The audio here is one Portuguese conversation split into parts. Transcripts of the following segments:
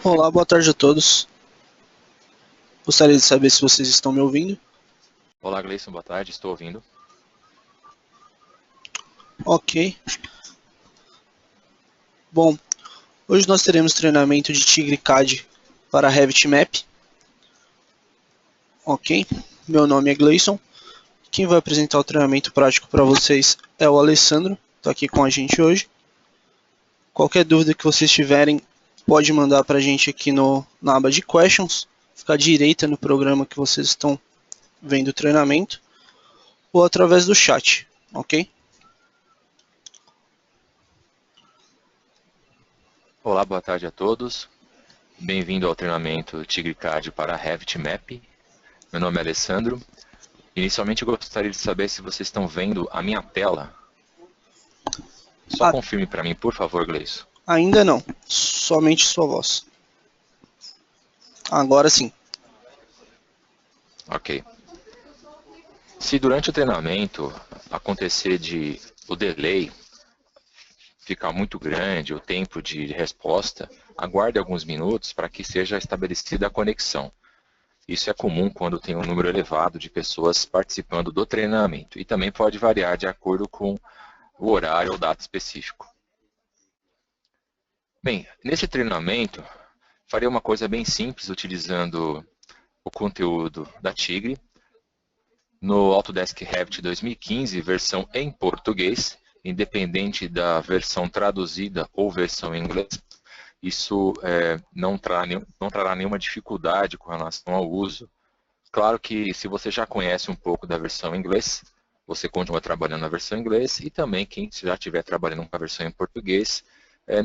Olá, boa tarde a todos. Gostaria de saber se vocês estão me ouvindo. Olá, Gleison, boa tarde, estou ouvindo. Ok. Bom, hoje nós teremos treinamento de Tigre CAD para Revit Map. Ok. Meu nome é Gleison. Quem vai apresentar o treinamento prático para vocês é o Alessandro, está aqui com a gente hoje. Qualquer dúvida que vocês tiverem, pode mandar para a gente aqui na aba de Questions. Fica à direita no programa que vocês estão vendo o treinamento. Ou através do chat, ok? Olá, boa tarde a todos. Bem-vindo ao treinamento TigreCAD para Revit Map. Meu nome é Alessandro. Inicialmente, eu gostaria de saber se vocês estão vendo a minha tela. Só confirme para mim, por favor, Gleison. Ainda não, somente sua voz. Agora sim. Ok. Se durante o treinamento acontecer de o delay ficar muito grande, o tempo de resposta, aguarde alguns minutos para que seja estabelecida a conexão. Isso é comum quando tem um número elevado de pessoas participando do treinamento e também pode variar de acordo com o horário ou data específico. Bem, nesse treinamento, farei uma coisa bem simples utilizando o conteúdo da Tigre no Autodesk Revit 2015, versão em português, independente da versão traduzida ou versão em inglês. Isso não trará nenhuma dificuldade com relação ao uso. Claro que se você já conhece um pouco da versão em inglês, você continua trabalhando na versão em inglês, e também quem já estiver trabalhando com a versão em português,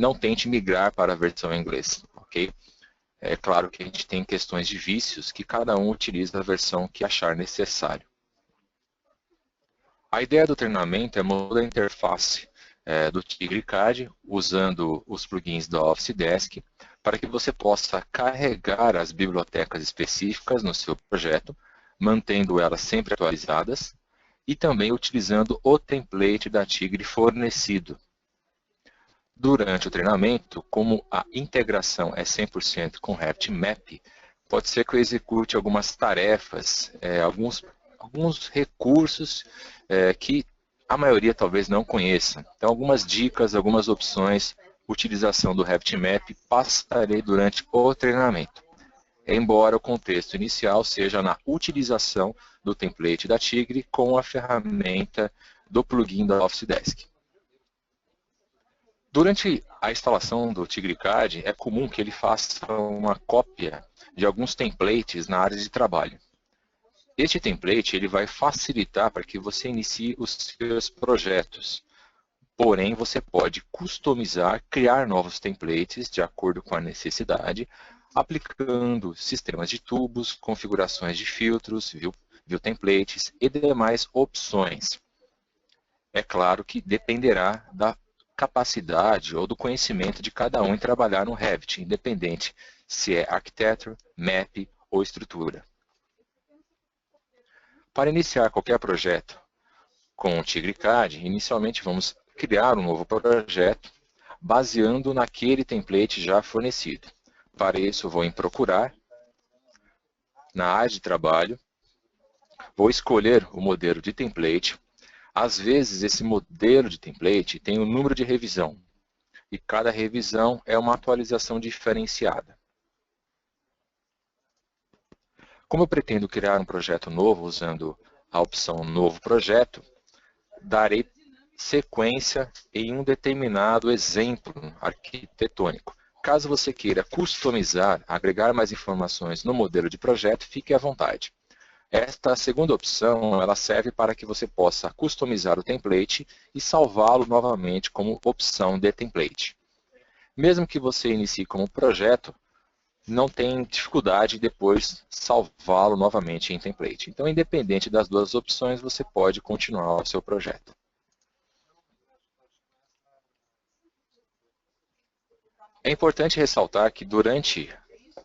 não tente migrar para a versão em inglês, ok? É claro que a gente tem questões de vícios que cada um utiliza a versão que achar necessário. A ideia do treinamento é mudar a interface do TigreCAD usando os plugins da Office Desk para que você possa carregar as bibliotecas específicas no seu projeto, mantendo elas sempre atualizadas e também utilizando o template da Tigre fornecido. Durante o treinamento, como a integração é 100% com Revit Map, pode ser que eu execute algumas tarefas, alguns recursos que a maioria talvez não conheça. Então, algumas dicas, algumas opções, utilização do Revit Map, passarei durante o treinamento. Embora o contexto inicial seja na utilização do template da Tigre com a ferramenta do plugin da Office Desk. Durante a instalação do TigreCAD, é comum que ele faça uma cópia de alguns templates na área de trabalho. Este template ele vai facilitar para que você inicie os seus projetos. Porém, você pode customizar, criar novos templates de acordo com a necessidade, aplicando sistemas de tubos, configurações de filtros, view templates e demais opções. É claro que dependerá da capacidade ou do conhecimento de cada um em trabalhar no Revit, independente se é arquiteto, map ou estrutura. Para iniciar qualquer projeto com o TigreCAD, inicialmente vamos criar um novo projeto baseando naquele template já fornecido. Para isso, vou em Procurar, na área de trabalho, vou escolher o modelo de template. Às vezes, esse modelo de template tem um número de revisão, e cada revisão é uma atualização diferenciada. Como eu pretendo criar um projeto novo usando a opção Novo Projeto, darei sequência em um determinado exemplo arquitetônico. Caso você queira customizar, agregar mais informações no modelo de projeto, fique à vontade. Esta segunda opção ela serve para que você possa customizar o template e salvá-lo novamente como opção de template. Mesmo que você inicie como projeto, não tem dificuldade em depois salvá-lo novamente em template. Então, independente das duas opções, você pode continuar o seu projeto. É importante ressaltar que durante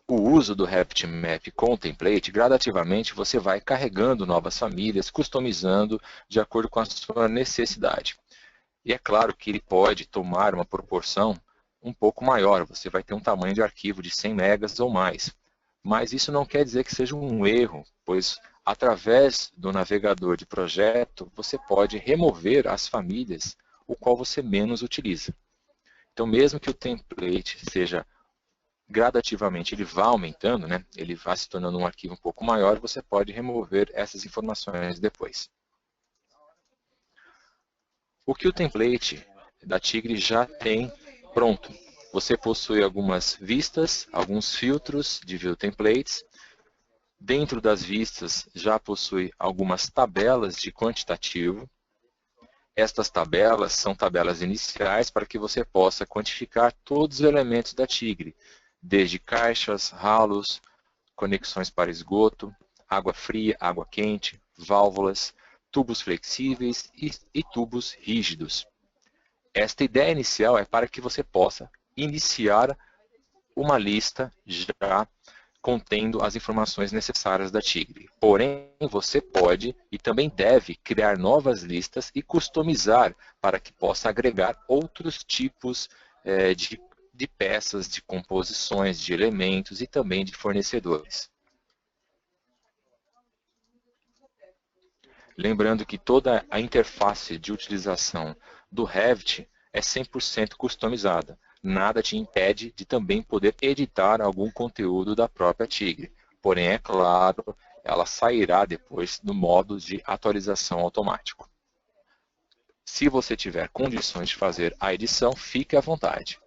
o uso do Revit Map com o template, gradativamente você vai carregando novas famílias, customizando de acordo com a sua necessidade. E é claro que ele pode tomar uma proporção um pouco maior, você vai ter um tamanho de arquivo de 100 megas ou mais. Mas isso não quer dizer que seja um erro, pois através do navegador de projeto, você pode remover as famílias o qual você menos utiliza. Então, mesmo que o template seja gradativamente, ele vá aumentando, né? Ele vai se tornando um arquivo um pouco maior, você pode remover essas informações depois. O que o template da Tigre já tem pronto? Você possui algumas vistas, alguns filtros de View Templates. Dentro das vistas já possui algumas tabelas de quantitativo. Estas tabelas são tabelas iniciais para que você possa quantificar todos os elementos da Tigre, desde caixas, ralos, conexões para esgoto, água fria, água quente, válvulas, tubos flexíveis e tubos rígidos. Esta ideia inicial é para que você possa iniciar uma lista já contendo as informações necessárias da Tigre. Porém, você pode e também deve criar novas listas e customizar para que possa agregar outros tipos de peças, de composições, de elementos e também de fornecedores. Lembrando que toda a interface de utilização do Revit é 100% customizada. Nada te impede de também poder editar algum conteúdo da própria Tigre. Porém, é claro, ela sairá depois do modo de atualização automático. Se você tiver condições de fazer a edição, fique à vontade.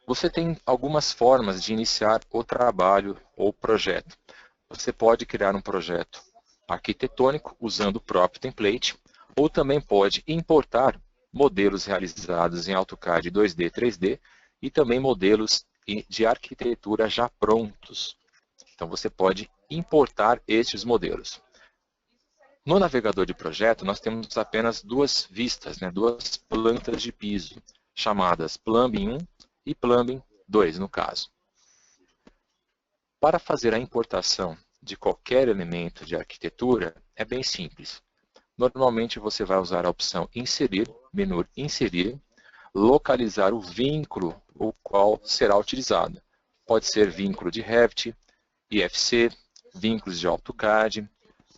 Você tem algumas formas de iniciar o trabalho ou projeto. Você pode criar um projeto arquitetônico usando o próprio template, ou também pode importar modelos realizados em AutoCAD 2D, 3D e também modelos de arquitetura já prontos. Então você pode importar estes modelos. No navegador de projeto, nós temos apenas duas vistas, duas plantas de piso, chamadas Plumbing 1 e Plumbing 2, no caso. Para fazer a importação de qualquer elemento de arquitetura, é bem simples. Normalmente você vai usar a opção Inserir, menu Inserir, localizar o vínculo o qual será utilizado. Pode ser vínculo de Revit, IFC, vínculos de AutoCAD,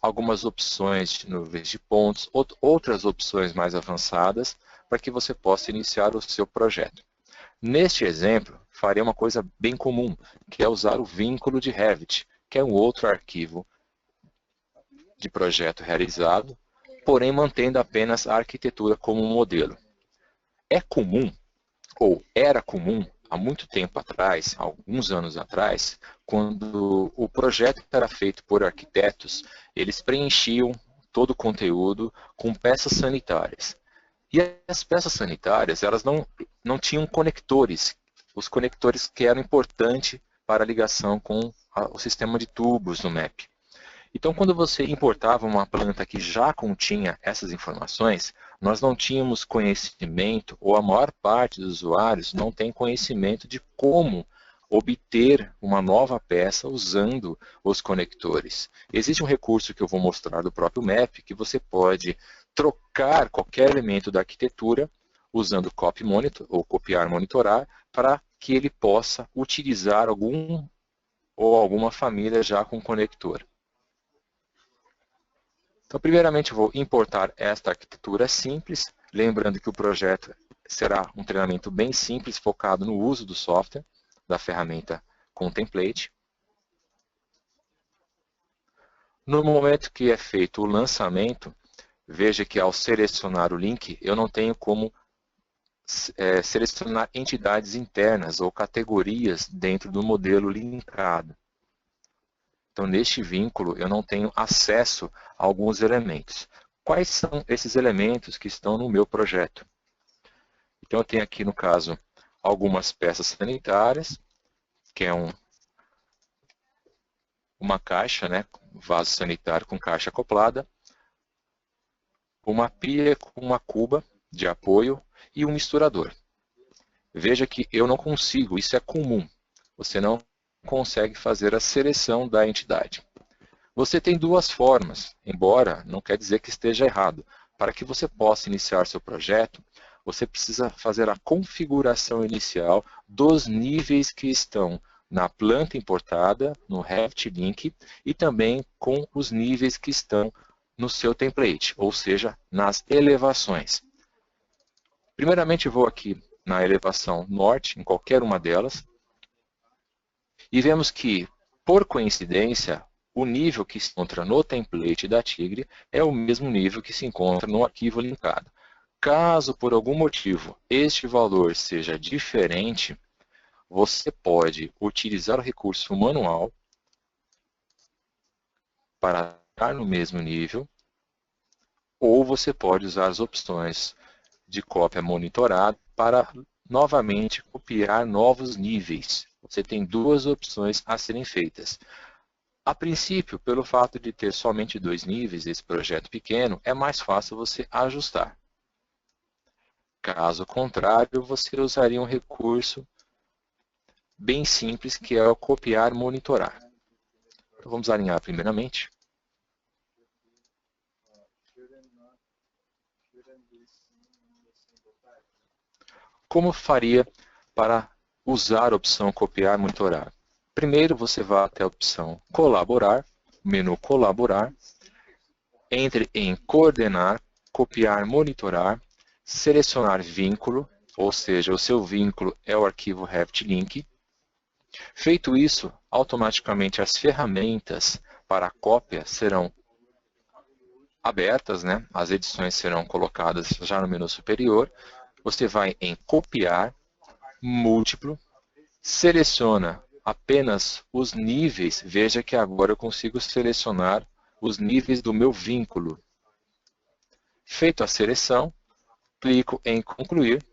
algumas opções de nuvens de pontos, outras opções mais avançadas para que você possa iniciar o seu projeto. Neste exemplo, farei uma coisa bem comum, que é usar o vínculo de Revit, que é um outro arquivo de projeto realizado, porém mantendo apenas a arquitetura como modelo. É comum, ou era comum, há muito tempo atrás, alguns anos atrás, quando o projeto era feito por arquitetos, eles preenchiam todo o conteúdo com peças sanitárias. E as peças sanitárias, elas não tinham conectores, os conectores que eram importantes para a ligação com o sistema de tubos no MAP. Então, quando você importava uma planta que já continha essas informações, nós não tínhamos conhecimento, ou a maior parte dos usuários não tem conhecimento de como obter uma nova peça usando os conectores. Existe um recurso que eu vou mostrar do próprio MAP, que você pode trocar qualquer elemento da arquitetura usando Copy Monitor, ou copiar monitorar, para que ele possa utilizar algum ou alguma família já com conector. Então, primeiramente, eu vou importar esta arquitetura simples, lembrando que o projeto será um treinamento bem simples, focado no uso do software, da ferramenta com template. No momento que é feito o lançamento, veja que ao selecionar o link, eu não tenho como selecionar entidades internas ou categorias dentro do modelo linkado. Então, neste vínculo, eu não tenho acesso a alguns elementos. Quais são esses elementos que estão no meu projeto? Então, eu tenho aqui, no caso, algumas peças sanitárias, que é uma caixa, vaso sanitário com caixa acoplada, uma pia com uma cuba de apoio e um misturador. Veja que eu não consigo, isso é comum, você não consegue fazer a seleção da entidade. Você tem duas formas, embora não quer dizer que esteja errado, para que você possa iniciar seu projeto, você precisa fazer a configuração inicial dos níveis que estão na planta importada, no ReftLink, e também com os níveis que estão no seu template, ou seja, nas elevações. Primeiramente, vou aqui na elevação norte, em qualquer uma delas, e vemos que, por coincidência, o nível que se encontra no template da Tigre é o mesmo nível que se encontra no arquivo linkado. Caso, por algum motivo, este valor seja diferente, você pode utilizar o recurso manual para estar no mesmo nível, ou você pode usar as opções de cópia monitorada para novamente copiar novos níveis. Você tem duas opções a serem feitas. A princípio, pelo fato de ter somente 2 níveis, esse projeto pequeno, é mais fácil você ajustar. Caso contrário, você usaria um recurso bem simples, que é o copiar monitorar. Então, vamos alinhar primeiramente. Como faria para usar a opção copiar monitorar? Primeiro, você vai até a opção colaborar, menu colaborar, entre em coordenar, copiar monitorar, selecionar vínculo, ou seja, o seu vínculo é o arquivo ReftLink. Feito isso, automaticamente as ferramentas para a cópia serão abertas, né? As edições serão colocadas já no menu superior. Você vai em copiar, múltiplo, seleciona apenas os níveis. Veja que agora eu consigo selecionar os níveis do meu vínculo. Feito a seleção, clico em concluir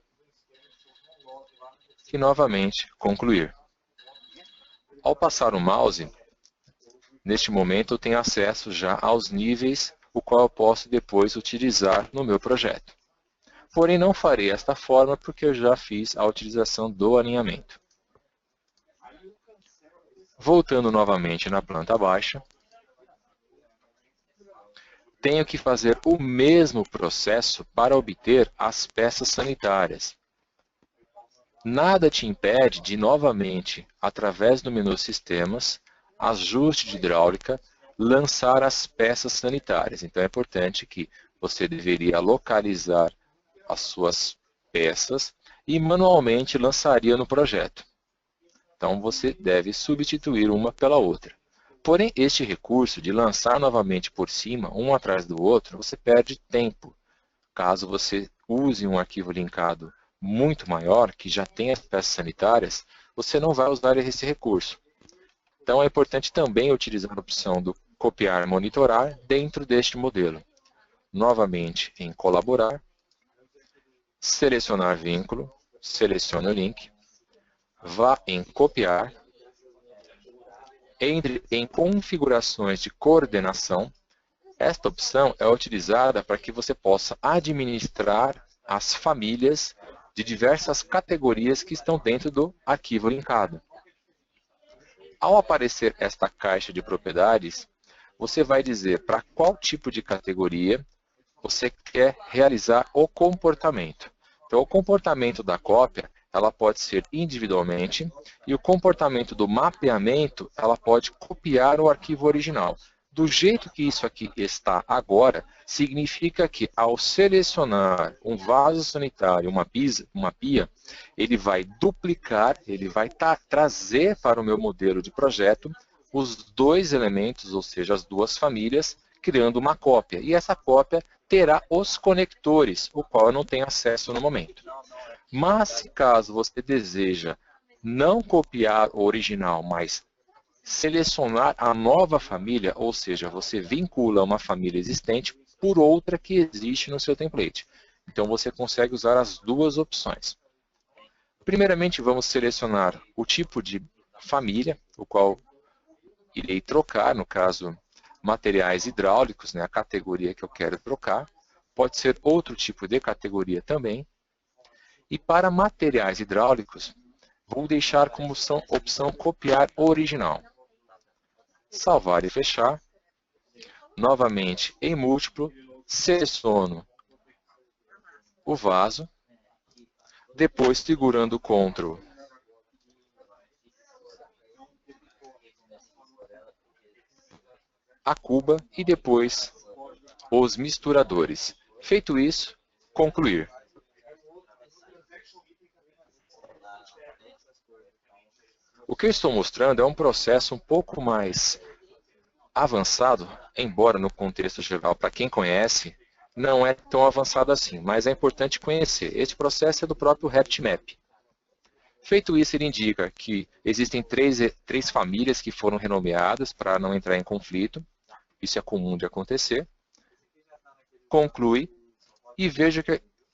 e novamente concluir. Ao passar o mouse, neste momento eu tenho acesso já aos níveis, o qual eu posso depois utilizar no meu projeto. Porém, não farei desta forma porque eu já fiz a utilização do alinhamento. Voltando novamente na planta baixa, tenho que fazer o mesmo processo para obter as peças sanitárias. Nada te impede de, novamente, através do menu Sistemas, Ajuste de Hidráulica, lançar as peças sanitárias. Então, é importante que você deveria localizar as suas peças e manualmente lançaria no projeto. Então, você deve substituir uma pela outra. Porém, este recurso de lançar novamente por cima, um atrás do outro, você perde tempo. Caso você use um arquivo linkado muito maior, que já tem as peças sanitárias, você não vai usar esse recurso. Então, é importante também utilizar a opção do copiar monitorar dentro deste modelo. Novamente, em colaborar, selecionar vínculo, selecione o link, vá em copiar, entre em configurações de coordenação. Esta opção é utilizada para que você possa administrar as famílias de diversas categorias que estão dentro do arquivo linkado. Ao aparecer esta caixa de propriedades, você vai dizer para qual tipo de categoria você quer realizar o comportamento. Então, o comportamento da cópia, ela pode ser individualmente, e o comportamento do mapeamento, ela pode copiar o arquivo original. Do jeito que isso aqui está agora, significa que ao selecionar um vaso sanitário, uma pia, ele vai duplicar, ele vai trazer para o meu modelo de projeto os 2 elementos, ou seja, as 2 famílias, criando uma cópia. E essa cópia terá os conectores, o qual eu não tenho acesso no momento. Mas, se caso você deseja não copiar o original, mas selecionar a nova família, ou seja, você vincula uma família existente por outra que existe no seu template. Então, você consegue usar as 2 opções. Primeiramente, vamos selecionar o tipo de família, o qual irei trocar, no caso, materiais hidráulicos, né, a categoria que eu quero trocar. Pode ser outro tipo de categoria também. E para materiais hidráulicos, vou deixar como opção copiar original. Salvar e fechar. Novamente, em múltiplo, seleciono o vaso, depois segurando o Ctrl a cuba e depois os misturadores. Feito isso, concluir. O que eu estou mostrando é um processo um pouco mais avançado, embora no contexto geral, para quem conhece, não é tão avançado assim, mas é importante conhecer. Este processo é do próprio RapidMap. Feito isso, ele indica que existem três famílias que foram renomeadas para não entrar em conflito. Isso é comum de acontecer. Conclui e veja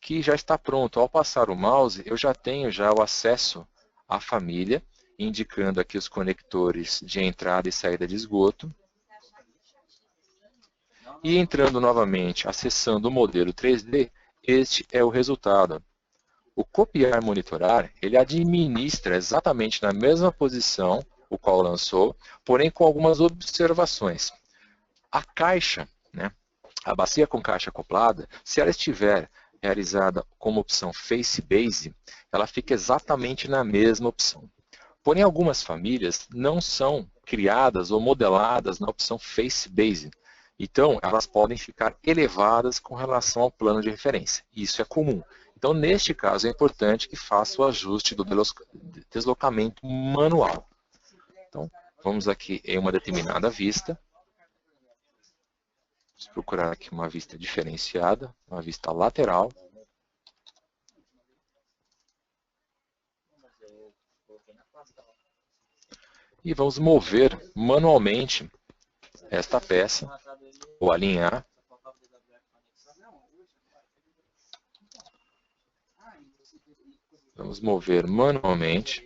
que já está pronto. Ao passar o mouse, eu já tenho o acesso à família, indicando aqui os conectores de entrada e saída de esgoto. E entrando novamente, acessando o modelo 3D, este é o resultado. O copiar monitorar, ele administra exatamente na mesma posição o qual lançou, porém com algumas observações. A caixa, né, a bacia com caixa acoplada, se ela estiver realizada como opção Face Base, ela fica exatamente na mesma opção. Porém, algumas famílias não são criadas ou modeladas na opção Face Base. Então, elas podem ficar elevadas com relação ao plano de referência. Isso é comum. Então, neste caso, é importante que faça o ajuste do deslocamento manual. Então, vamos aqui em uma determinada vista. Vamos procurar aqui uma vista diferenciada, uma vista lateral. E vamos mover manualmente esta peça, ou alinhar. Vamos mover manualmente.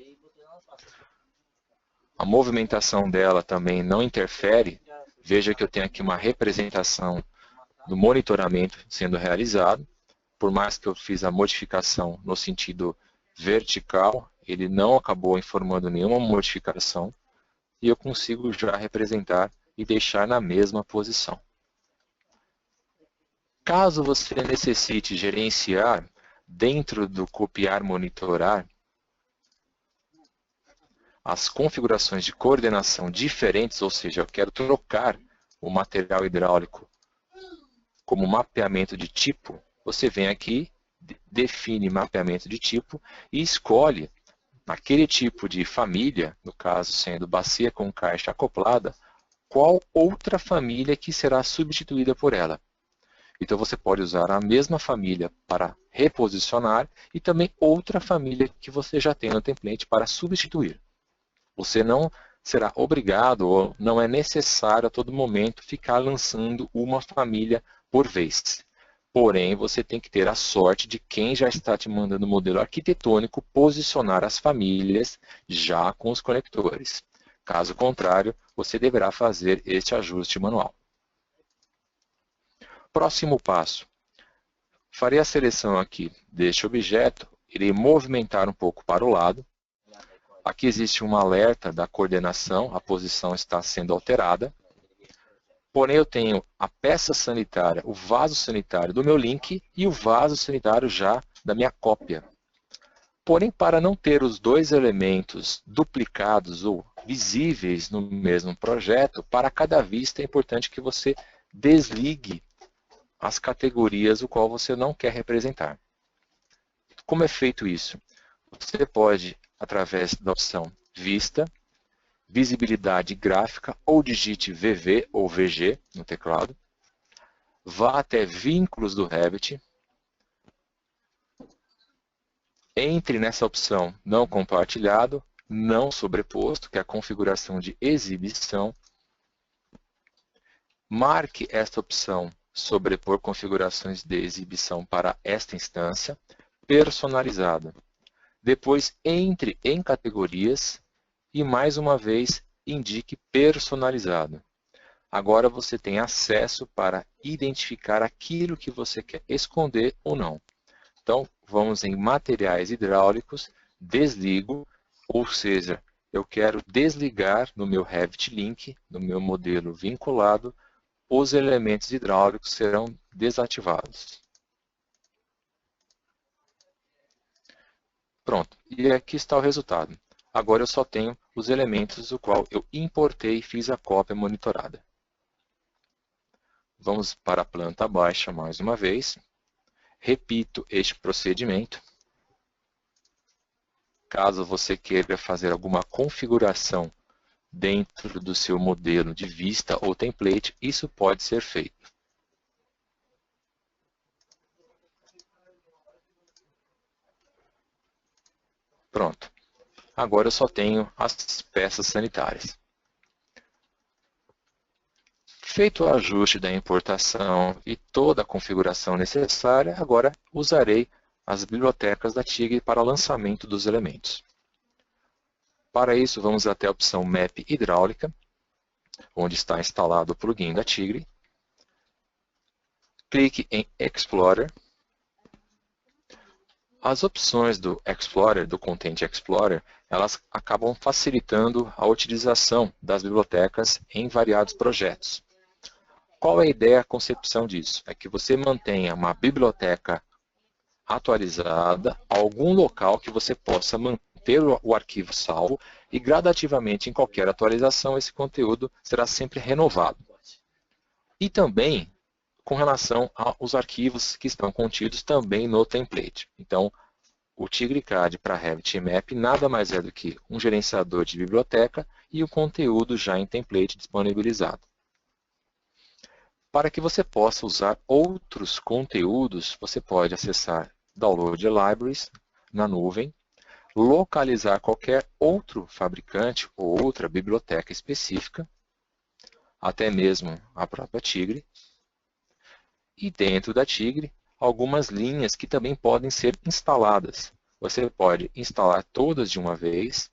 A movimentação dela também não interfere. Veja que eu tenho aqui uma representação do monitoramento sendo realizado. Por mais que eu fiz a modificação no sentido vertical, ele não acabou informando nenhuma modificação. E eu consigo já representar e deixar na mesma posição. Caso você necessite gerenciar dentro do copiar monitorar as configurações de coordenação diferentes, ou seja, eu quero trocar o material hidráulico como mapeamento de tipo, você vem aqui, define mapeamento de tipo e escolhe naquele tipo de família, no caso sendo bacia com caixa acoplada, qual outra família que será substituída por ela. Então você pode usar a mesma família para reposicionar e também outra família que você já tem no template para substituir. Você não será obrigado ou não é necessário a todo momento ficar lançando uma família por vez. Porém, você tem que ter a sorte de quem já está te mandando o modelo arquitetônico posicionar as famílias já com os conectores. Caso contrário, você deverá fazer este ajuste manual. Próximo passo. Farei a seleção aqui deste objeto, irei movimentar um pouco para o lado. Aqui existe um alerta da coordenação, a posição está sendo alterada. Porém, eu tenho a peça sanitária, o vaso sanitário do meu link e o vaso sanitário já da minha cópia. Porém, para não ter os dois elementos duplicados ou visíveis no mesmo projeto, para cada vista é importante que você desligue as categorias o qual você não quer representar. Como é feito isso? Você pode, através da opção Vista, Visibilidade Gráfica, ou digite VV ou VG no teclado. Vá até Vínculos do Revit. Entre nessa opção Não Compartilhado, Não Sobreposto, que é a configuração de exibição. Marque esta opção Sobrepor configurações de exibição para esta instância, personalizada. Depois, entre em categorias e, mais uma vez, indique personalizado. Agora você tem acesso para identificar aquilo que você quer esconder ou não. Então, vamos em materiais hidráulicos, desligo, ou seja, eu quero desligar no meu Revit Link, no meu modelo vinculado, os elementos hidráulicos serão desativados. Pronto, e aqui está o resultado. Agora eu só tenho os elementos do qual eu importei e fiz a cópia monitorada. Vamos para a planta baixa mais uma vez. Repito este procedimento. Caso você queira fazer alguma configuração dentro do seu modelo de vista ou template, isso pode ser feito. Pronto. Agora eu só tenho as peças sanitárias. Feito o ajuste da importação e toda a configuração necessária, agora usarei as bibliotecas da Tigre para o lançamento dos elementos. Para isso, vamos até a opção Map Hidráulica, onde está instalado o plugin da Tigre. Clique em Explorer. As opções do Explorer, do Content Explorer, elas acabam facilitando a utilização das bibliotecas em variados projetos. Qual é a ideia, a concepção disso? É que você mantenha uma biblioteca atualizada, algum local que você possa manter o arquivo salvo e gradativamente em qualquer atualização esse conteúdo será sempre renovado. E também com relação aos arquivos que estão contidos também no template. Então, o TigreCAD para Revit Map nada mais é do que um gerenciador de biblioteca e o conteúdo já em template disponibilizado. Para que você possa usar outros conteúdos, você pode acessar Download Libraries na nuvem, localizar qualquer outro fabricante ou outra biblioteca específica, até mesmo a própria Tigre, e dentro da Tigre, algumas linhas que também podem ser instaladas. Você pode instalar todas de uma vez,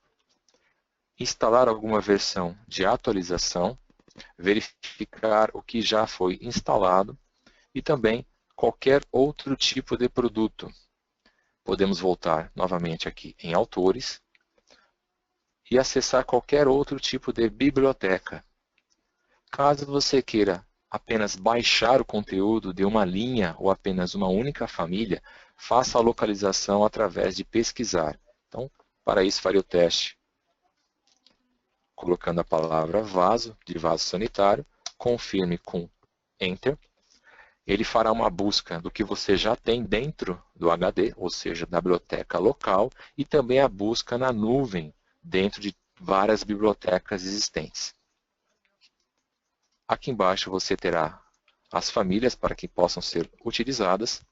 instalar alguma versão de atualização, verificar o que já foi instalado e também qualquer outro tipo de produto. Podemos voltar novamente aqui em Autores e acessar qualquer outro tipo de biblioteca. Caso você queira apenas baixar o conteúdo de uma linha ou apenas uma única família, faça a localização através de pesquisar. Então, para isso, farei o teste colocando a palavra vaso, de vaso sanitário, confirme com Enter. Ele fará uma busca do que você já tem dentro do HD, ou seja, da biblioteca local, e também a busca na nuvem, dentro de várias bibliotecas existentes. Aqui embaixo você terá as famílias para que possam ser utilizadas,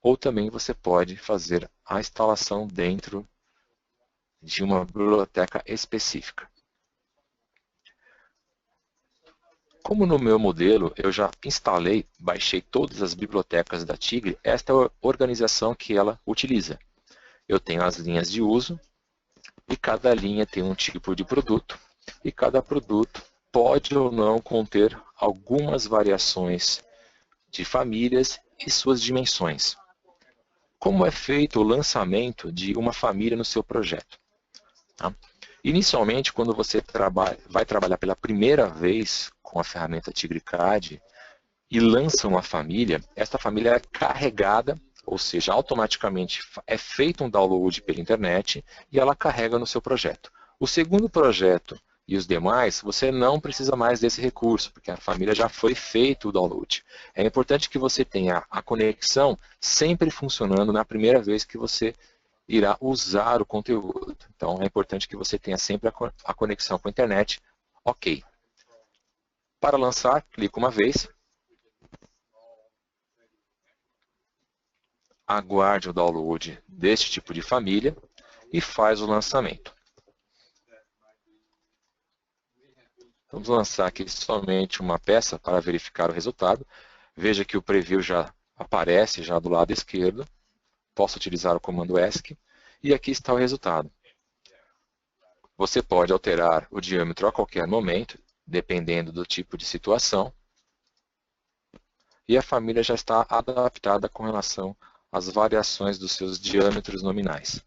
ou também você pode fazer a instalação dentro de uma biblioteca específica. Como no meu modelo eu já instalei, baixei todas as bibliotecas da Tigre, esta é a organização que ela utiliza. Eu tenho as linhas de uso, e cada linha tem um tipo de produto, e cada produto pode ou não conter algumas variações de famílias e suas dimensões. Como é feito o lançamento de uma família no seu projeto? Inicialmente, quando você vai trabalhar pela primeira vez com a ferramenta TigreCAD e lança uma família, esta família é carregada, ou seja, automaticamente é feito um download pela internet e ela carrega no seu projeto. O segundo projeto e os demais, você não precisa mais desse recurso, porque a família já foi feito o download. É importante que você tenha a conexão sempre funcionando na primeira vez que você irá usar o conteúdo. Então, é importante que você tenha sempre a conexão com a internet. Ok. Para lançar, clique uma vez. Aguarde o download deste tipo de família e faz o lançamento. Vamos lançar aqui somente uma peça para verificar o resultado. Veja que o preview já aparece já do lado esquerdo. Posso utilizar o comando ESC e aqui está o resultado. Você pode alterar o diâmetro a qualquer momento, dependendo do tipo de situação. E a família já está adaptada com relação às variações dos seus diâmetros nominais.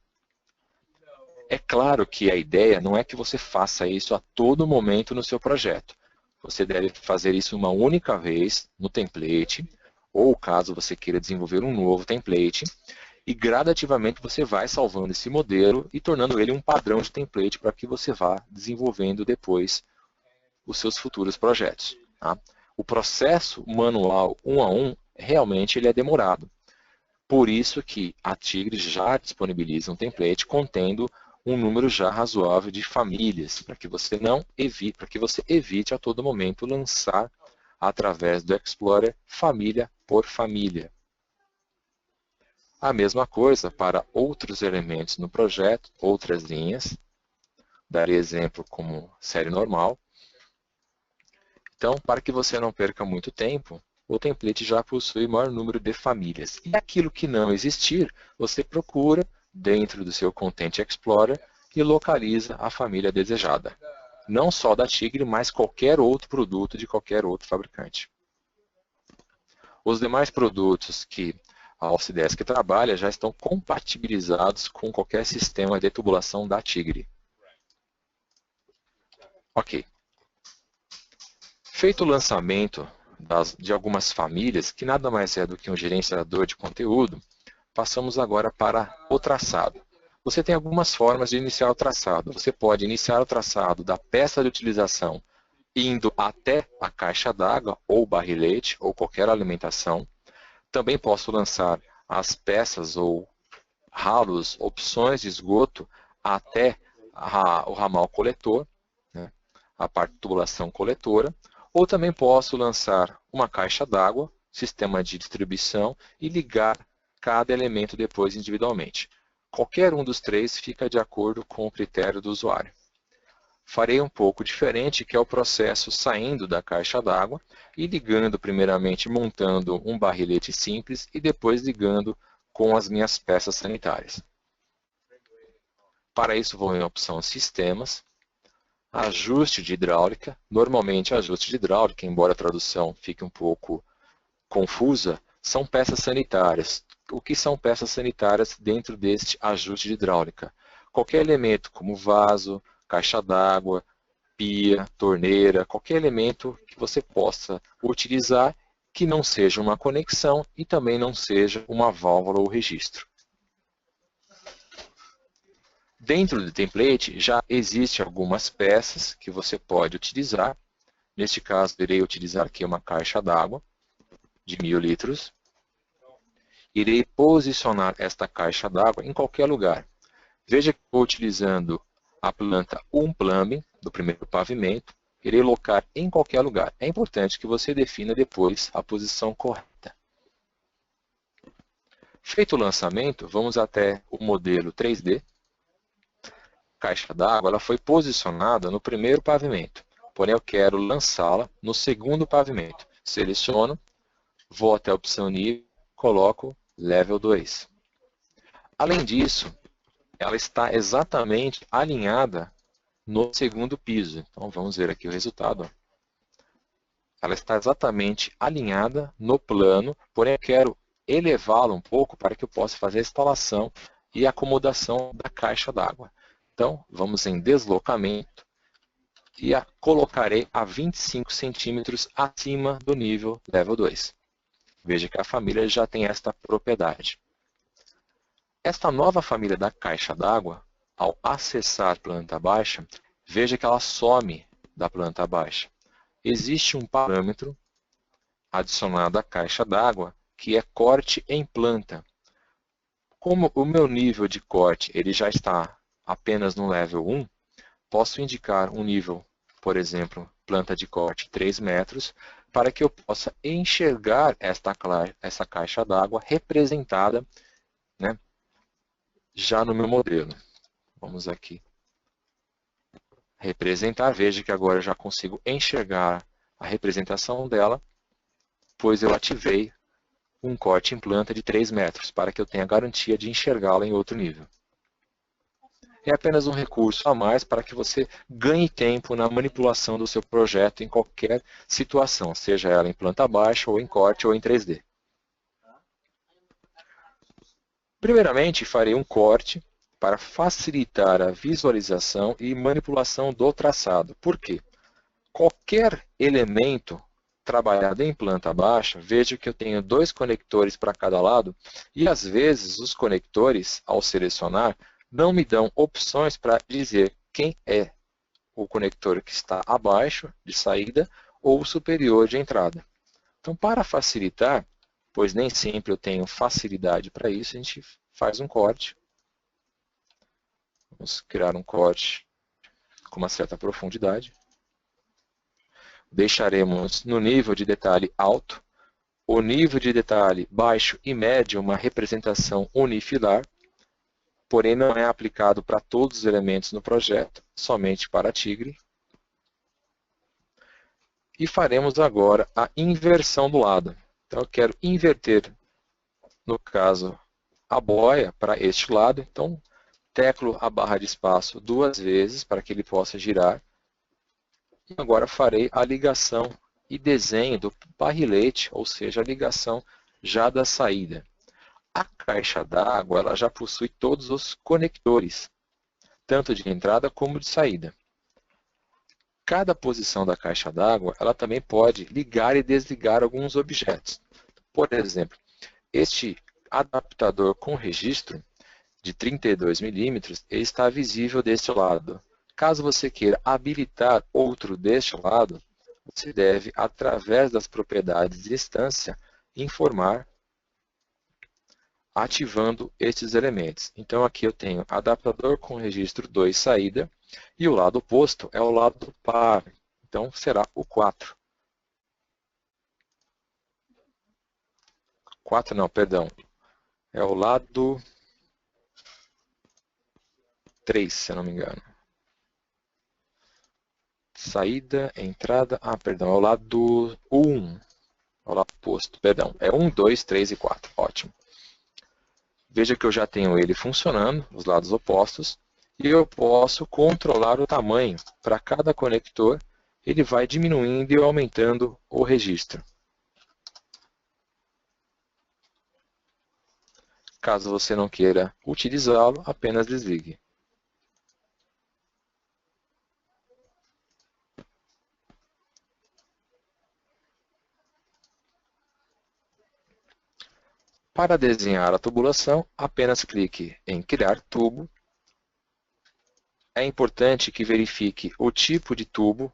É claro que a ideia não é que você faça isso a todo momento no seu projeto. Você deve fazer isso uma única vez no template, ou caso você queira desenvolver um novo template, E gradativamente você vai salvando esse modelo e tornando ele um padrão de template para que você vá desenvolvendo depois os seus futuros projetos. Tá? O processo manual um a um, realmente ele é demorado. Por isso que a Tigre já disponibiliza um template contendo um número já razoável de famílias, para que você evite a todo momento lançar através do Explorer família por família. A mesma coisa para outros elementos no projeto, outras linhas. Darei exemplo como série normal. Então, para que você não perca muito tempo, o template já possui maior número de famílias. E aquilo que não existir, você procura dentro do seu Content Explorer e localiza a família desejada. Não só da Tigre, mas qualquer outro produto de qualquer outro fabricante. Os demais produtos que a Office trabalha já estão compatibilizados com qualquer sistema de tubulação da Tigre. Ok. Feito o lançamento de algumas famílias, que nada mais é do que um gerenciador de conteúdo, passamos agora para o traçado. Você tem algumas formas de iniciar o traçado. Você pode iniciar o traçado da peça de utilização indo até a caixa d'água ou barrilete ou qualquer alimentação. Também posso lançar as peças ou ralos, opções de esgoto até o ramal coletor, né, a parte de tubulação coletora. Ou também posso lançar uma caixa d'água, sistema de distribuição e ligar cada elemento depois individualmente. Qualquer um dos três fica de acordo com o critério do usuário. Farei um pouco diferente, que é o processo saindo da caixa d'água e ligando primeiramente, montando um barrilete simples e depois ligando com as minhas peças sanitárias. Para isso vou em opção Sistemas, Ajuste de hidráulica. Normalmente ajuste de hidráulica, embora a tradução fique um pouco confusa, são peças sanitárias. O que são peças sanitárias dentro deste ajuste de hidráulica? Qualquer elemento como vaso, caixa d'água, pia, torneira, qualquer elemento que você possa utilizar que não seja uma conexão e também não seja uma válvula ou registro. Dentro do template já existem algumas peças que você pode utilizar. Neste caso, irei utilizar aqui uma caixa d'água de 1000 litros. Irei posicionar esta caixa d'água em qualquer lugar. Veja que estou utilizando a planta Plumbing do primeiro pavimento. Irei locar em qualquer lugar. É importante que você defina depois a posição correta. Feito o lançamento, vamos até o modelo 3D. A caixa d'água ela foi posicionada no primeiro pavimento. Porém, eu quero lançá-la no segundo pavimento. Seleciono, vou até a opção nível, coloco Level 2. Além disso, ela está exatamente alinhada no segundo piso. Então, vamos ver aqui o resultado. Ela está exatamente alinhada no plano, porém eu quero elevá-la um pouco para que eu possa fazer a instalação e acomodação da caixa d'água. Então, vamos em deslocamento e a colocarei a 25 centímetros acima do nível Level 2. Veja que a família já tem esta propriedade. Esta nova família da caixa d'água, ao acessar planta baixa, veja que ela some da planta baixa. Existe um parâmetro adicionado à caixa d'água que é corte em planta. Como o meu nível de corte ele já está apenas no Level 1, posso indicar um nível, por exemplo, planta de corte 3 metros, para que eu possa enxergar essa caixa d'água representada, né, já no meu modelo. Vamos aqui representar. Veja que agora eu já consigo enxergar a representação dela, pois eu ativei um corte em planta de 3 metros, para que eu tenha garantia de enxergá-la em outro nível. É apenas um recurso a mais para que você ganhe tempo na manipulação do seu projeto em qualquer situação, seja ela em planta baixa, ou em corte, ou em 3D. Primeiramente, farei um corte para facilitar a visualização e manipulação do traçado. Por quê? Qualquer elemento trabalhado em planta baixa, vejo que eu tenho 2 conectores para cada lado e às vezes os conectores, ao selecionar, não me dão opções para dizer quem é o conector que está abaixo de saída ou superior de entrada. Então, para facilitar, pois nem sempre eu tenho facilidade para isso, a gente faz um corte. Vamos criar um corte com uma certa profundidade. Deixaremos no nível de detalhe alto, o nível de detalhe baixo e médio uma representação unifilar, porém não é aplicado para todos os elementos no projeto, somente para Tigre. E faremos agora a inversão do lado. Então eu quero inverter, no caso, a boia para este lado. Então teclo a barra de espaço 2 vezes para que ele possa girar. E agora farei a ligação e desenho do barrilete, ou seja, a ligação já da saída. A caixa d'água ela já possui todos os conectores, tanto de entrada como de saída. Cada posição da caixa d'água ela também pode ligar e desligar alguns objetos. Por exemplo, este adaptador com registro de 32 milímetros está visível deste lado. Caso você queira habilitar outro deste lado, você deve, através das propriedades de instância, informar ativando estes elementos. Então aqui eu tenho adaptador com registro 2 saída e o lado oposto é o lado par. Então será o 4. 4 não, perdão. É o lado 3, se eu não me engano. Saída, entrada, perdão, é o lado 1. É o lado oposto, perdão. É 1, 2, 3 e 4. Ótimo. Veja que eu já tenho ele funcionando, os lados opostos, e eu posso controlar o tamanho. Para cada conector, ele vai diminuindo e aumentando o registro. Caso você não queira utilizá-lo, apenas desligue. Para desenhar a tubulação, apenas clique em Criar tubo. É importante que verifique o tipo de tubo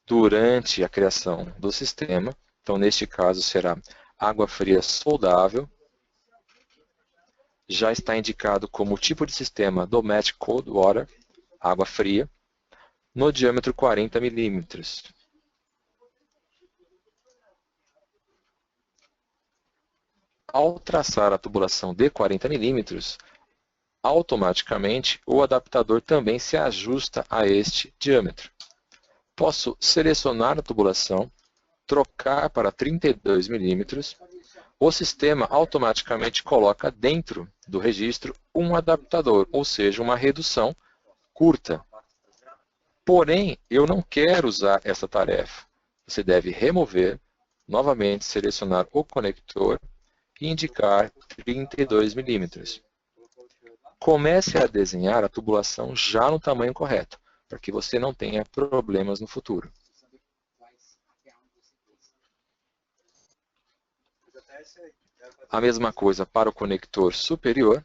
durante a criação do sistema. Então, neste caso, será água fria soldável. Já está indicado como tipo de sistema Domestic Cold Water, água fria, no diâmetro 40 milímetros. Ao traçar a tubulação de 40 milímetros, automaticamente o adaptador também se ajusta a este diâmetro. Posso selecionar a tubulação, trocar para 32 milímetros. O sistema automaticamente coloca dentro do registro um adaptador, ou seja, uma redução curta. Porém, eu não quero usar essa tarefa. Você deve remover, novamente selecionar o conector e indicar 32 milímetros. Comece a desenhar a tubulação já no tamanho correto, para que você não tenha problemas no futuro. A mesma coisa para o conector superior.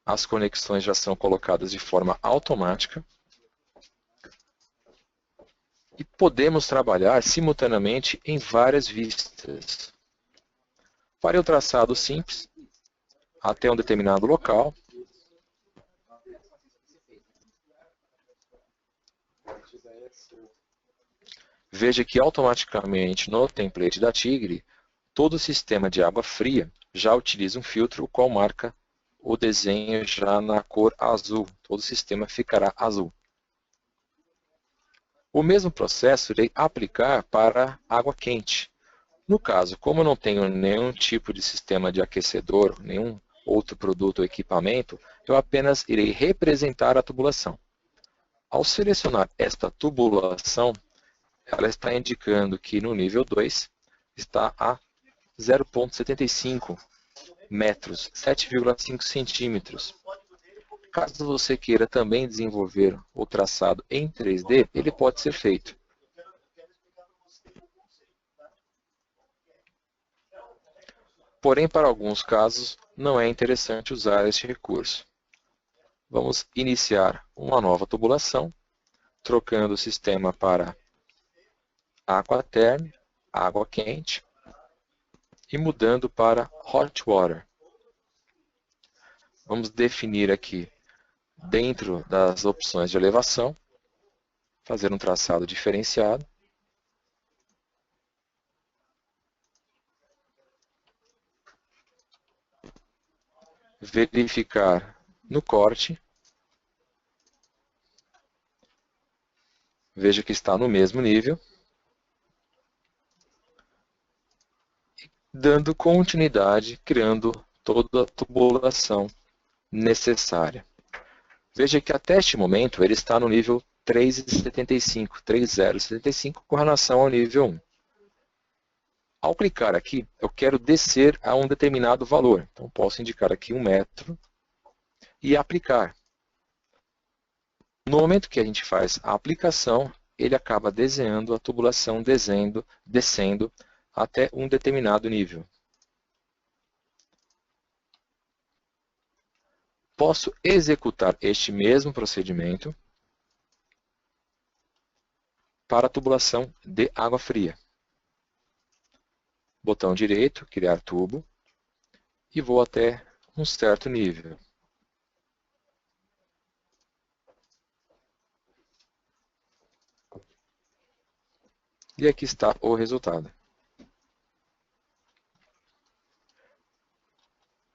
As conexões já são colocadas de forma automática. E podemos trabalhar simultaneamente em várias vistas. Farei o traçado simples até um determinado local. Veja que automaticamente no template da Tigre, todo o sistema de água fria já utiliza um filtro, o qual marca o desenho já na cor azul. Todo o sistema ficará azul. O mesmo processo irei aplicar para água quente. No caso, como eu não tenho nenhum tipo de sistema de aquecedor, nenhum outro produto ou equipamento, eu apenas irei representar a tubulação. Ao selecionar esta tubulação, ela está indicando que no nível 2 está a 0,75 metros, 7,5 centímetros. Caso você queira também desenvolver o traçado em 3D, ele pode ser feito. Porém, para alguns casos, não é interessante usar este recurso. Vamos iniciar uma nova tubulação, trocando o sistema para Aquaterm, água quente, e mudando para Hot Water. Vamos definir aqui, dentro das opções de elevação, fazer um traçado diferenciado. Verificar no corte. Veja que está no mesmo nível. Dando continuidade, criando toda a tubulação necessária. Veja que até este momento ele está no nível 3,75, 3,075 com relação ao nível 1. Ao clicar aqui, eu quero descer a um determinado valor. Então, posso indicar aqui 1 metro e aplicar. No momento que a gente faz a aplicação, ele acaba desenhando a tubulação, descendo até um determinado nível. Posso executar este mesmo procedimento para a tubulação de água fria. Botão direito, criar tubo, e vou até um certo nível. E aqui está o resultado.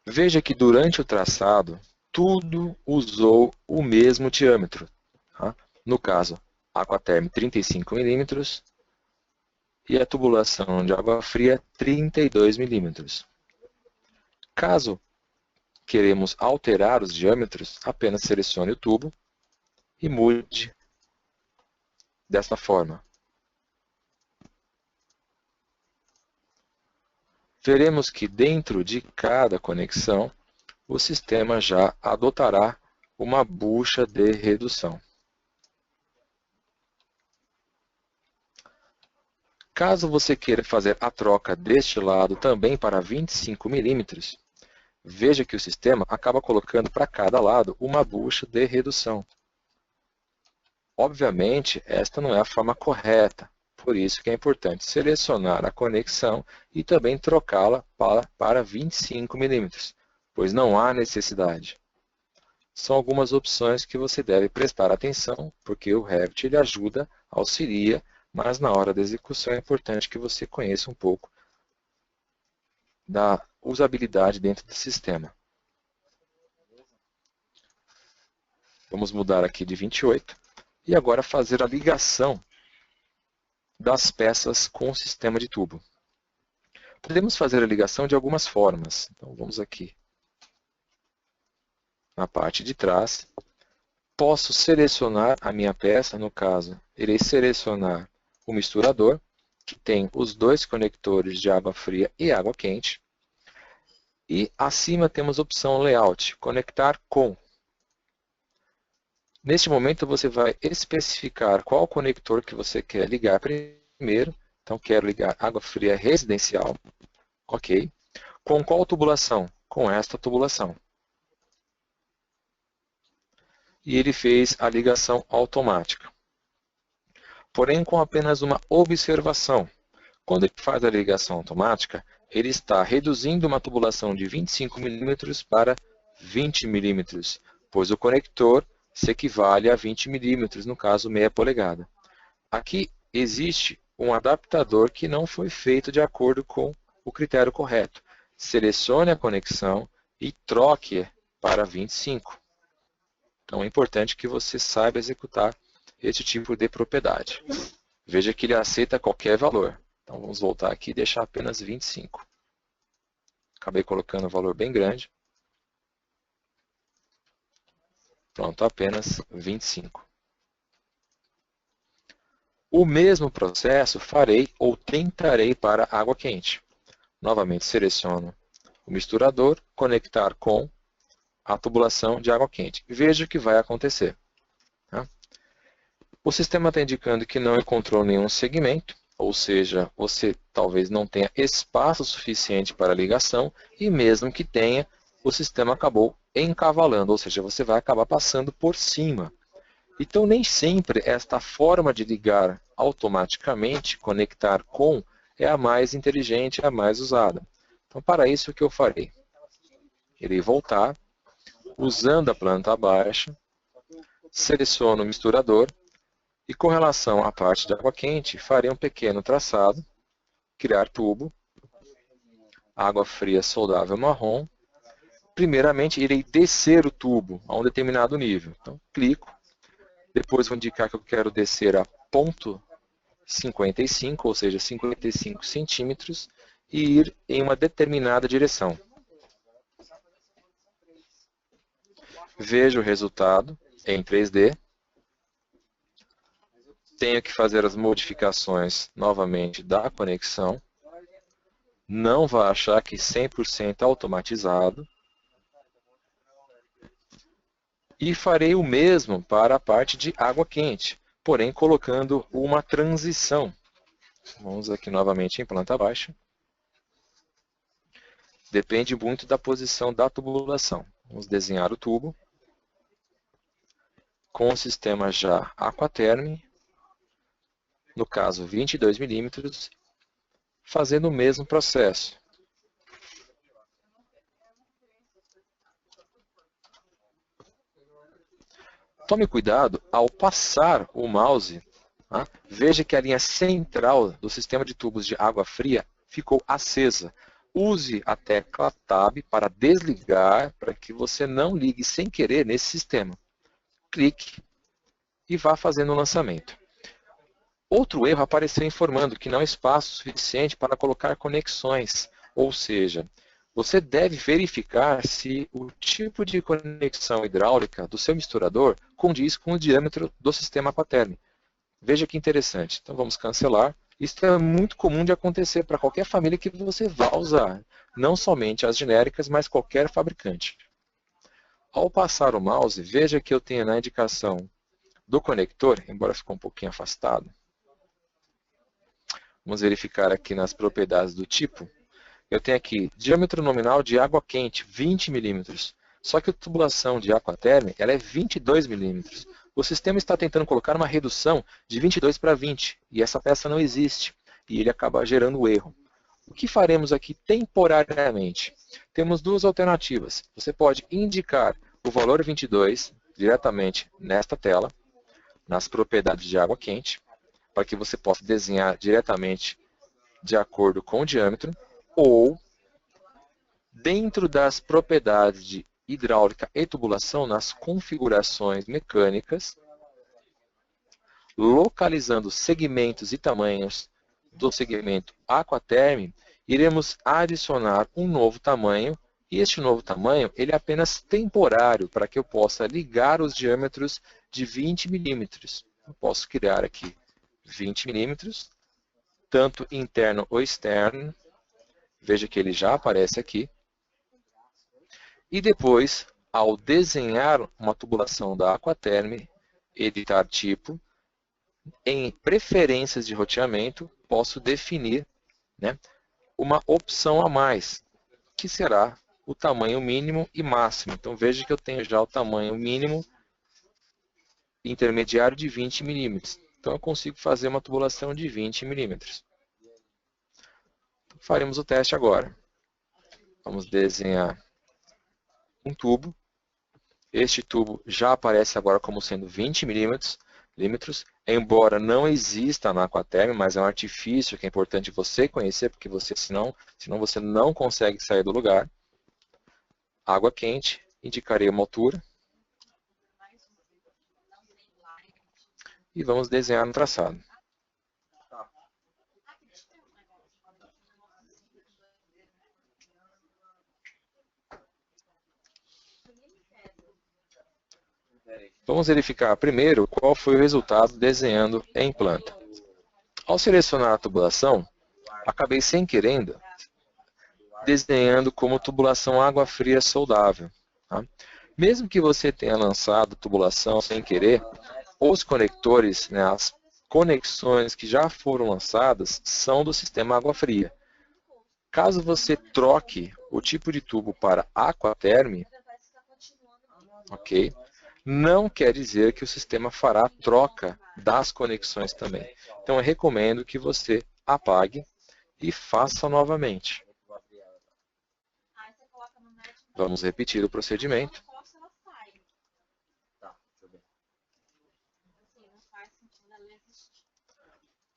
Veja que durante o traçado, tudo usou o mesmo diâmetro. Tá? No caso, Aquaterm 35 mm e a tubulação de água fria 32 mm. Caso queremos alterar os diâmetros, apenas selecione o tubo e mude dessa forma. Veremos que dentro de cada conexão, o sistema já adotará uma bucha de redução. Caso você queira fazer a troca deste lado também para 25 mm, veja que o sistema acaba colocando para cada lado uma bucha de redução. Obviamente, esta não é a forma correta, por isso que é importante selecionar a conexão e também trocá-la para 25 mm, pois não há necessidade. São algumas opções que você deve prestar atenção, porque o Revit ele ajuda, auxilia, mas na hora da execução é importante que você conheça um pouco da usabilidade dentro do sistema. Vamos mudar aqui de 28 e agora fazer a ligação das peças com o sistema de tubo. Podemos fazer a ligação de algumas formas. Então vamos aqui na parte de trás. Posso selecionar a minha peça, no caso, irei selecionar o misturador, que tem os dois conectores de água fria e água quente. E acima temos a opção Layout, Conectar com. Neste momento você vai especificar qual conector que você quer ligar primeiro. Então quero ligar água fria residencial. Ok. Com qual tubulação? Com esta tubulação. E ele fez a ligação automática. Porém, com apenas uma observação. Quando ele faz a ligação automática, ele está reduzindo uma tubulação de 25 mm para 20 mm, pois o conector se equivale a 20 mm, no caso meia polegada. Aqui existe um adaptador que não foi feito de acordo com o critério correto. Selecione a conexão e troque para 25. Então é importante que você saiba executar esse tipo de propriedade. Veja que ele aceita qualquer valor. Então vamos voltar aqui e deixar apenas 25. Acabei colocando um valor bem grande. Pronto, apenas 25. O mesmo processo farei ou tentarei para água quente. Novamente seleciono o misturador, conectar com a tubulação de água quente. Veja o que vai acontecer. Tá? O sistema está indicando que não encontrou nenhum segmento, ou seja, você talvez não tenha espaço suficiente para a ligação, e mesmo que tenha, o sistema acabou encavalando, ou seja, você vai acabar passando por cima. Então, nem sempre esta forma de ligar automaticamente, conectar com, é a mais inteligente, a mais usada. Então, para isso, o que eu farei? Irei voltar, usando a planta baixa, seleciono o misturador, e com relação à parte de água quente, farei um pequeno traçado, criar tubo, água fria soldável marrom. Primeiramente, irei descer o tubo a um determinado nível. Então, clico. Depois vou indicar que eu quero descer a ponto 55, ou seja, 55 centímetros, e ir em uma determinada direção. Vejo o resultado em 3D. Tenho que fazer as modificações novamente da conexão. Não vai achar que 100% automatizado. E farei o mesmo para a parte de água quente, porém colocando uma transição. Vamos aqui novamente em planta baixa. Depende muito da posição da tubulação. Vamos desenhar o tubo. Com o sistema já Aquaterm, no caso 22 milímetros, fazendo o mesmo processo. Tome cuidado ao passar o mouse, tá? Veja que a linha central do sistema de tubos de água fria ficou acesa. Use a tecla Tab para desligar, para que você não ligue sem querer nesse sistema. Clique e vá fazendo o lançamento. Outro erro apareceu informando que não há espaço suficiente para colocar conexões, ou seja, você deve verificar se o tipo de conexão hidráulica do seu misturador condiz com o diâmetro do sistema Aquaterm. Veja que interessante. Então vamos cancelar. Isso é muito comum de acontecer para qualquer família que você vá usar, não somente as genéricas, mas qualquer fabricante. Ao passar o mouse, veja que eu tenho na indicação do conector, embora ficou um pouquinho afastado. Vamos verificar aqui nas propriedades do tipo. Eu tenho aqui diâmetro nominal de água quente, 20 milímetros. Só que a tubulação de Aquaterm ela é 22 milímetros. O sistema está tentando colocar uma redução de 22 para 20, e essa peça não existe, e ele acaba gerando o erro. O que faremos aqui temporariamente? Temos duas alternativas. Você pode indicar o valor 22 diretamente nesta tela, nas propriedades de água quente, para que você possa desenhar diretamente de acordo com o diâmetro, ou dentro das propriedades de hidráulica e tubulação, nas configurações mecânicas, localizando segmentos e tamanhos do segmento Aquaterm, iremos adicionar um novo tamanho, e este novo tamanho ele é apenas temporário, para que eu possa ligar os diâmetros de 20 milímetros. Eu posso criar aqui 20 milímetros, tanto interno ou externo. Veja que ele já aparece aqui. E depois, ao desenhar uma tubulação da Aquaterm, editar tipo, em preferências de roteamento, posso definir, né, uma opção a mais, que será o tamanho mínimo e máximo. Então veja que eu tenho já o tamanho mínimo intermediário de 20 milímetros. Então eu consigo fazer uma tubulação de 20 milímetros. Faremos o teste agora. Vamos desenhar um tubo. Este tubo já aparece agora como sendo 20 milímetros, embora não exista na Aquaterm, mas é um artifício que é importante você conhecer, porque senão você não consegue sair do lugar. Água quente, indicarei uma altura. E vamos desenhar no traçado. Vamos verificar primeiro qual foi o resultado desenhando em planta. Ao selecionar a tubulação, acabei sem querendo desenhando como tubulação água fria soldável. Tá? Mesmo que você tenha lançado tubulação sem querer, os conectores, né, as conexões que já foram lançadas são do sistema água fria. Caso você troque o tipo de tubo para Aquaterm, ok? Não quer dizer que o sistema fará troca das conexões também. Então, eu recomendo que você apague e faça novamente. Vamos repetir o procedimento.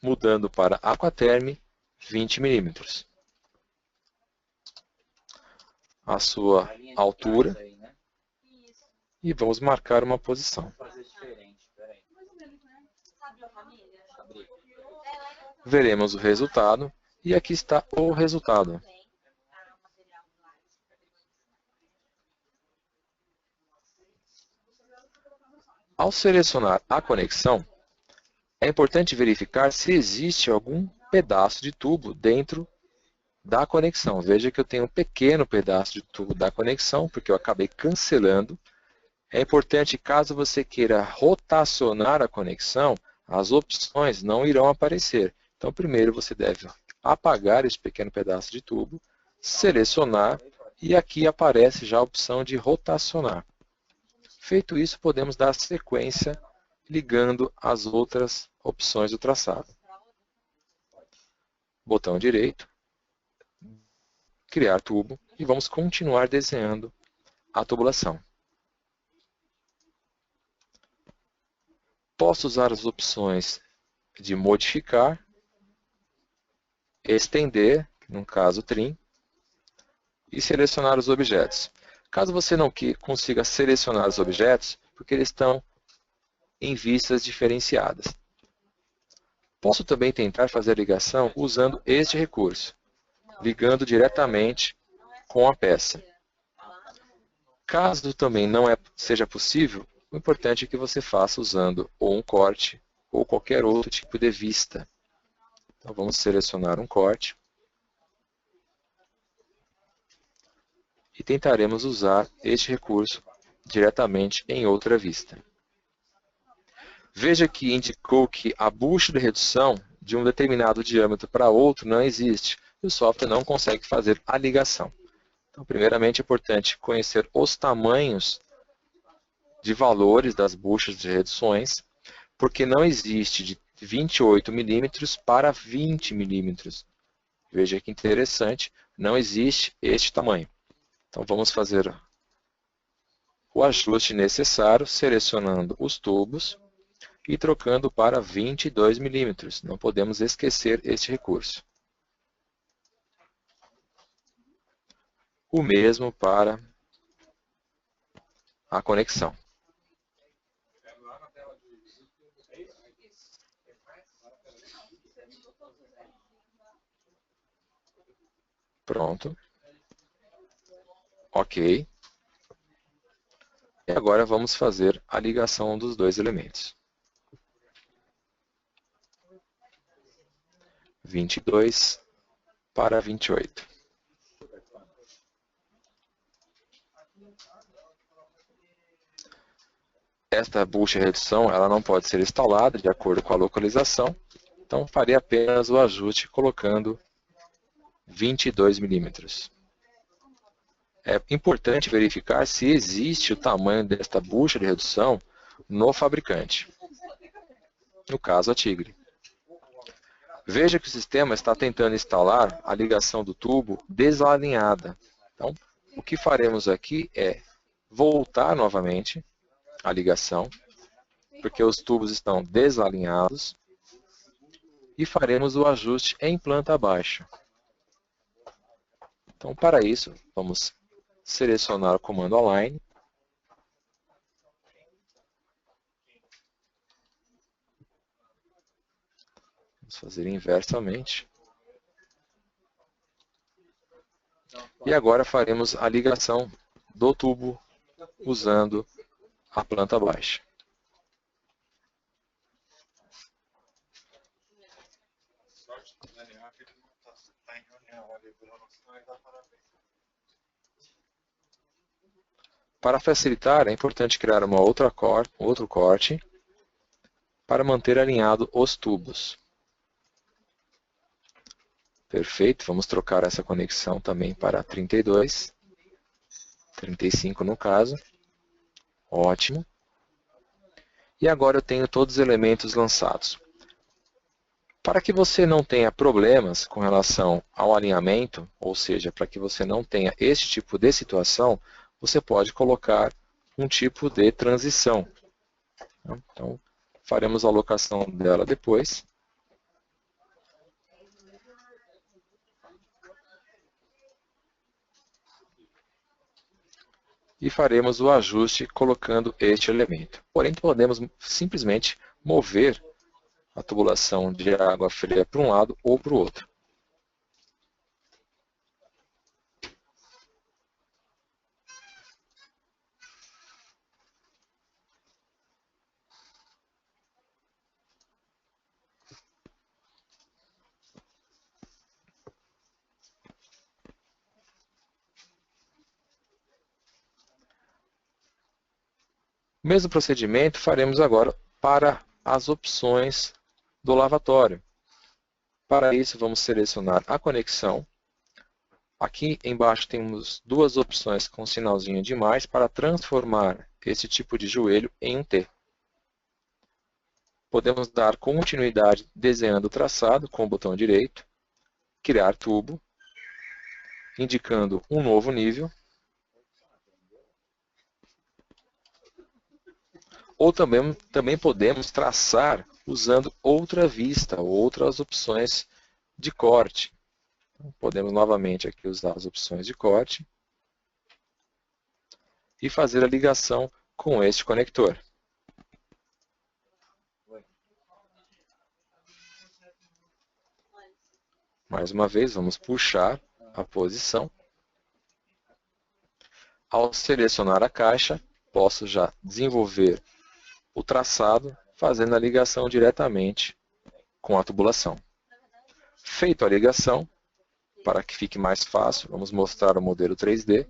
Mudando para Aquaterm, 20 milímetros. A sua altura. E vamos marcar uma posição. Veremos o resultado. E aqui está o resultado. Ao selecionar a conexão, é importante verificar se existe algum pedaço de tubo dentro da conexão. Veja que eu tenho um pequeno pedaço de tubo da conexão, porque eu acabei cancelando. É importante, caso você queira rotacionar a conexão, as opções não irão aparecer. Então, primeiro você deve apagar esse pequeno pedaço de tubo, selecionar, e aqui aparece já a opção de rotacionar. Feito isso, podemos dar sequência ligando as outras opções do traçado. Botão direito, criar tubo, e vamos continuar desenhando a tubulação. Posso usar as opções de modificar, estender, no caso trim, e selecionar os objetos. Caso você não consiga selecionar os objetos, porque eles estão em vistas diferenciadas. Posso também tentar fazer a ligação usando este recurso, ligando diretamente com a peça. Caso também não seja possível, o importante é que você faça usando ou um corte ou qualquer outro tipo de vista. Então vamos selecionar um corte. E tentaremos usar este recurso diretamente em outra vista. Veja que indicou que a bucha de redução de um determinado diâmetro para outro não existe. E o software não consegue fazer a ligação. Então, primeiramente, é importante conhecer os tamanhos de valores das buchas de reduções, porque não existe de 28 milímetros para 20 milímetros. Veja que interessante, não existe este tamanho. Então, vamos fazer o ajuste necessário, selecionando os tubos e trocando para 22 milímetros. Não podemos esquecer este recurso. O mesmo para a conexão. Pronto. Ok. E agora vamos fazer a ligação dos dois elementos. 22 para 28. Esta bucha de redução ela não pode ser instalada de acordo com a localização, então farei apenas o ajuste colocando 22 milímetros. É importante verificar se existe o tamanho desta bucha de redução no fabricante, no caso a Tigre. Veja que o sistema está tentando instalar a ligação do tubo desalinhada. Então, o que faremos aqui é voltar novamente a ligação, porque os tubos estão desalinhados, e faremos o ajuste em planta baixa. Então, para isso, vamos selecionar o comando Align. Vamos fazer inversamente. E agora faremos a ligação do tubo usando a planta baixa. Para facilitar, é importante criar outro corte para manter alinhado os tubos. Perfeito, vamos trocar essa conexão também para 32, 35 no caso. Ótimo. E agora eu tenho todos os elementos lançados. Para que você não tenha problemas com relação ao alinhamento, ou seja, para que você não tenha esse tipo de situação, você pode colocar um tipo de transição. Então, faremos a alocação dela depois. E faremos o ajuste colocando este elemento. Porém, podemos simplesmente mover a tubulação de água fria para um lado ou para o outro. O mesmo procedimento faremos agora para as opções do lavatório. Para isso, vamos selecionar a conexão. Aqui embaixo temos duas opções com sinalzinho de mais para transformar esse tipo de joelho em um T. Podemos dar continuidade desenhando o traçado com o botão direito, criar tubo, indicando um novo nível. Ou também podemos traçar usando outra vista, outras opções de corte. Então, podemos novamente aqui usar as opções de corte e fazer a ligação com este conector. Mais uma vez, vamos puxar a posição. Ao selecionar a caixa, posso já desenvolver o traçado, fazendo a ligação diretamente com a tubulação. Feito a ligação, para que fique mais fácil, vamos mostrar o modelo 3D.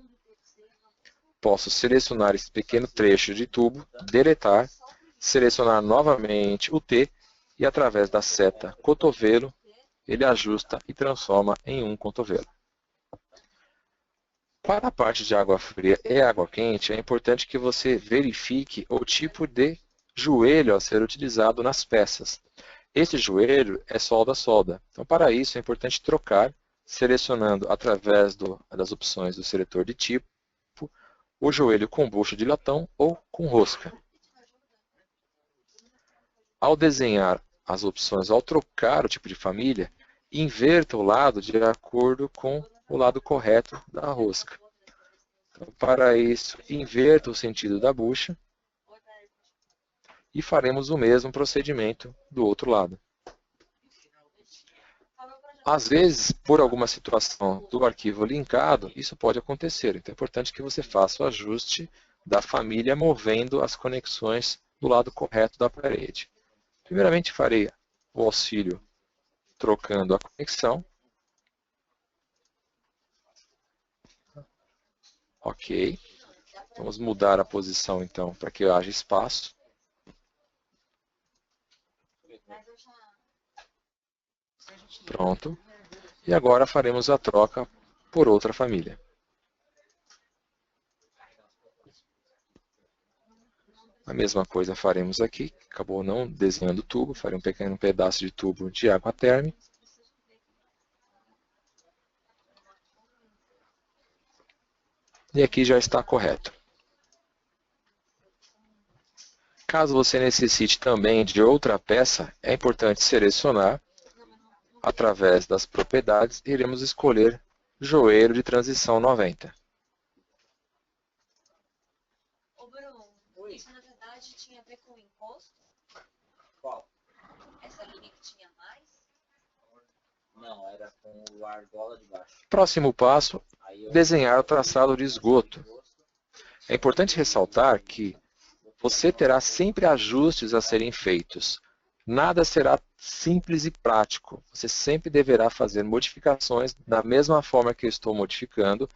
Posso selecionar esse pequeno trecho de tubo, deletar, selecionar novamente o T e através da seta cotovelo, ele ajusta e transforma em um cotovelo. Para a parte de água fria e água quente, é importante que você verifique o tipo de joelho a ser utilizado nas peças. Este joelho é solda-solda. Então, para isso, é importante trocar, selecionando através das opções do seletor de tipo, o joelho com bucha de latão ou com rosca. Ao desenhar as opções, ao trocar o tipo de família, inverta o lado de acordo com o lado correto da rosca. Então, para isso, inverta o sentido da bucha e faremos o mesmo procedimento do outro lado. Às vezes, por alguma situação do arquivo linkado, isso pode acontecer. Então é importante que você faça o ajuste da família movendo as conexões do lado correto da parede. Primeiramente, farei o auxílio trocando a conexão. Ok. Vamos mudar a posição, então, para que haja espaço. Pronto. E agora faremos a troca por outra família. A mesma coisa faremos aqui. Acabou não desenhando o tubo. Farei um pequeno pedaço de tubo de água térmica. E aqui já está correto. Caso você necessite também de outra peça, é importante selecionar. Através das propriedades, iremos escolher joelho de transição 90. Ô Bruno, isso na verdade tinha a ver com o encosto? Qual? Essa linha que tinha mais? Não, era com o argola de baixo. Próximo passo, desenhar o traçado de esgoto. É importante ressaltar que você terá sempre ajustes a serem feitos. Nada será simples e prático. Você sempre deverá fazer modificações da mesma forma que eu estou modificando,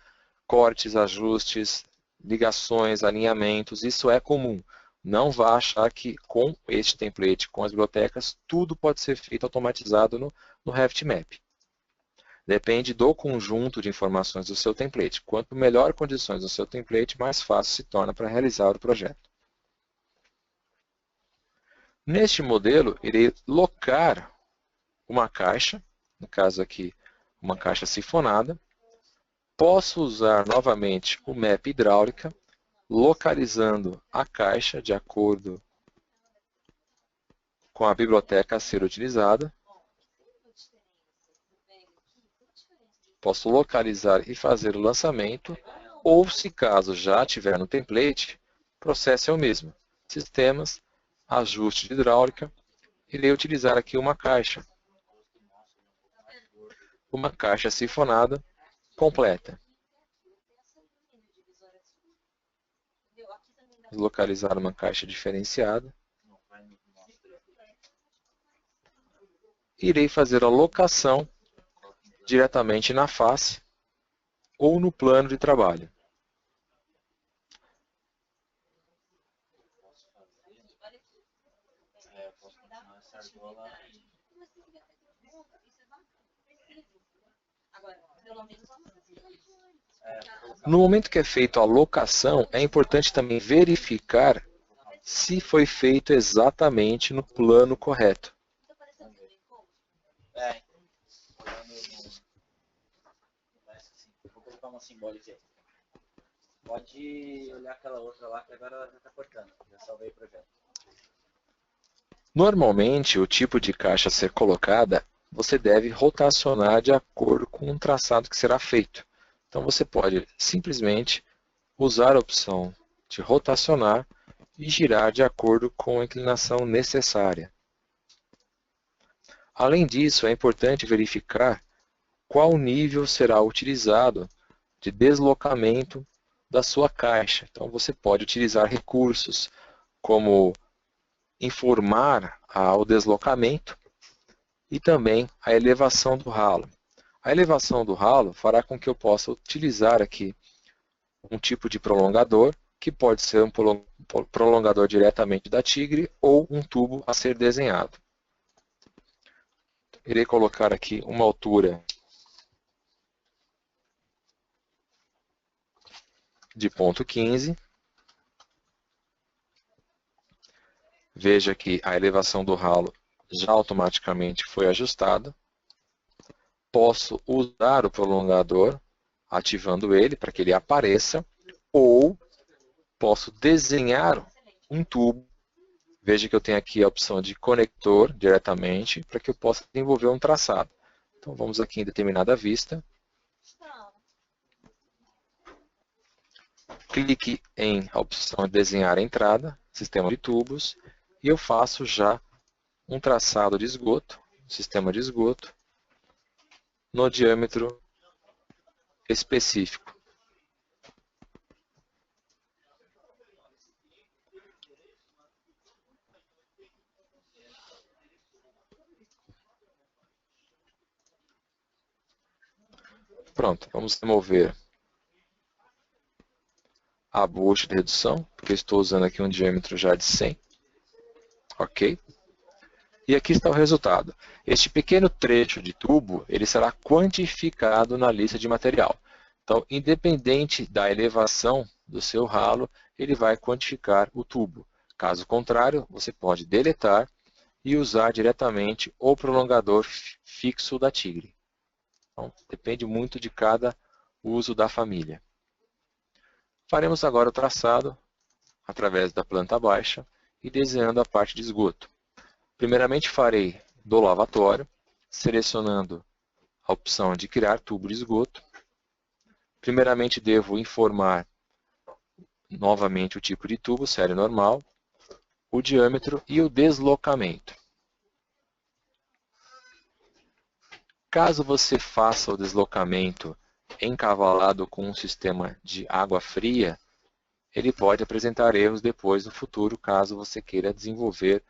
cortes, ajustes, ligações, alinhamentos, isso é comum. Não vá achar que com este template, com as bibliotecas, tudo pode ser feito automatizado no ReftMap. Depende do conjunto de informações do seu template. Quanto melhor condições do seu template, mais fácil se torna para realizar o projeto. Neste modelo, irei locar uma caixa, no caso aqui, uma caixa sifonada. Posso usar novamente o map hidráulica, localizando a caixa de acordo com a biblioteca a ser utilizada. Posso localizar e fazer o lançamento, ou se caso já tiver no template, o processo é o mesmo. Sistemas, ajuste de hidráulica, irei utilizar aqui uma caixa sifonada completa. Localizar uma caixa diferenciada. Irei fazer a locação diretamente na face ou no plano de trabalho. No momento que é feita a locação, é importante também verificar se foi feito exatamente no plano correto. Vou colocar uma simbólica aí. Pode olhar aquela outra lá que agora ela já está cortando. Já salvei o projeto. Normalmente, o tipo de caixa a ser colocada, você deve rotacionar de acordo com o traçado que será feito. Então, você pode simplesmente usar a opção de rotacionar e girar de acordo com a inclinação necessária. Além disso, é importante verificar qual nível será utilizado de deslocamento da sua caixa. Então, você pode utilizar recursos como informar o deslocamento e também a elevação do ralo. A elevação do ralo fará com que eu possa utilizar aqui um tipo de prolongador, que pode ser um prolongador diretamente da Tigre ou um tubo a ser desenhado. Irei colocar aqui uma altura de 0,15. Veja que a elevação do ralo já automaticamente foi ajustada. Posso usar o prolongador, ativando ele para que ele apareça, ou posso desenhar um tubo. Veja que eu tenho aqui a opção de conector diretamente, para que eu possa desenvolver um traçado. Então vamos aqui em determinada vista. Clique em a opção de desenhar a entrada, sistema de tubos, e eu faço já um traçado de esgoto, sistema de esgoto, no diâmetro específico. Pronto, vamos remover a bucha de redução, porque eu estou usando aqui um diâmetro já de 100. Ok? E aqui está o resultado. Este pequeno trecho de tubo, ele será quantificado na lista de material. Então, independente da elevação do seu ralo, ele vai quantificar o tubo. Caso contrário, você pode deletar e usar diretamente o prolongador fixo da Tigre. Então, depende muito de cada uso da família. Faremos agora o traçado através da planta baixa e desenhando a parte de esgoto. Primeiramente farei do lavatório, selecionando a opção de criar tubo de esgoto. Primeiramente devo informar novamente o tipo de tubo, série normal, o diâmetro e o deslocamento. Caso você faça o deslocamento encavalado com um sistema de água fria, ele pode apresentar erros depois no futuro, caso você queira desenvolver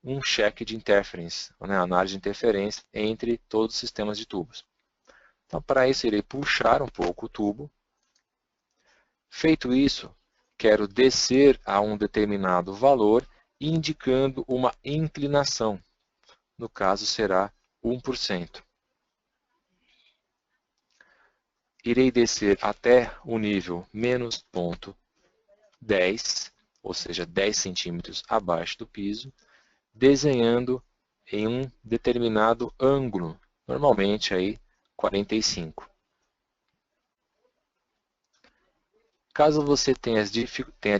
um check de interference, análise de interferência entre todos os sistemas de tubos. Então, para isso, irei puxar um pouco o tubo, Feito isso, quero descer a um determinado valor, indicando uma inclinação. No caso, será 1%. Irei descer até o nível menos ponto 10, ou seja, 10 centímetros abaixo do piso, desenhando em um determinado ângulo, normalmente aí 45. Caso você tenha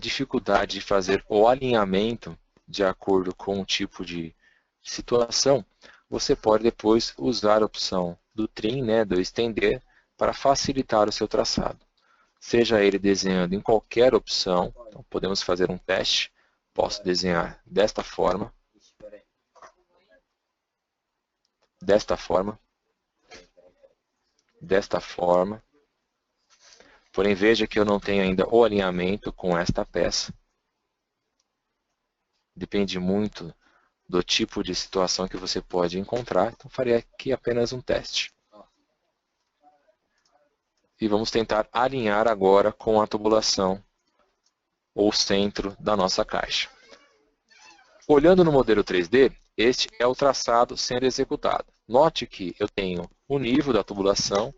dificuldade de fazer o alinhamento de acordo com o tipo de situação, você pode depois usar a opção do trim, do estender, para facilitar o seu traçado. Seja ele desenhando em qualquer opção, então podemos fazer um teste. Posso desenhar desta forma, desta forma, desta forma. Porém, veja que eu não tenho ainda o alinhamento com esta peça. Depende muito do tipo de situação que você pode encontrar. Então, farei aqui apenas um teste. E vamos tentar alinhar agora com a tubulação ou centro da nossa caixa. Olhando no modelo 3D, este é o traçado sendo executado. Note que eu tenho o nível da tubulação,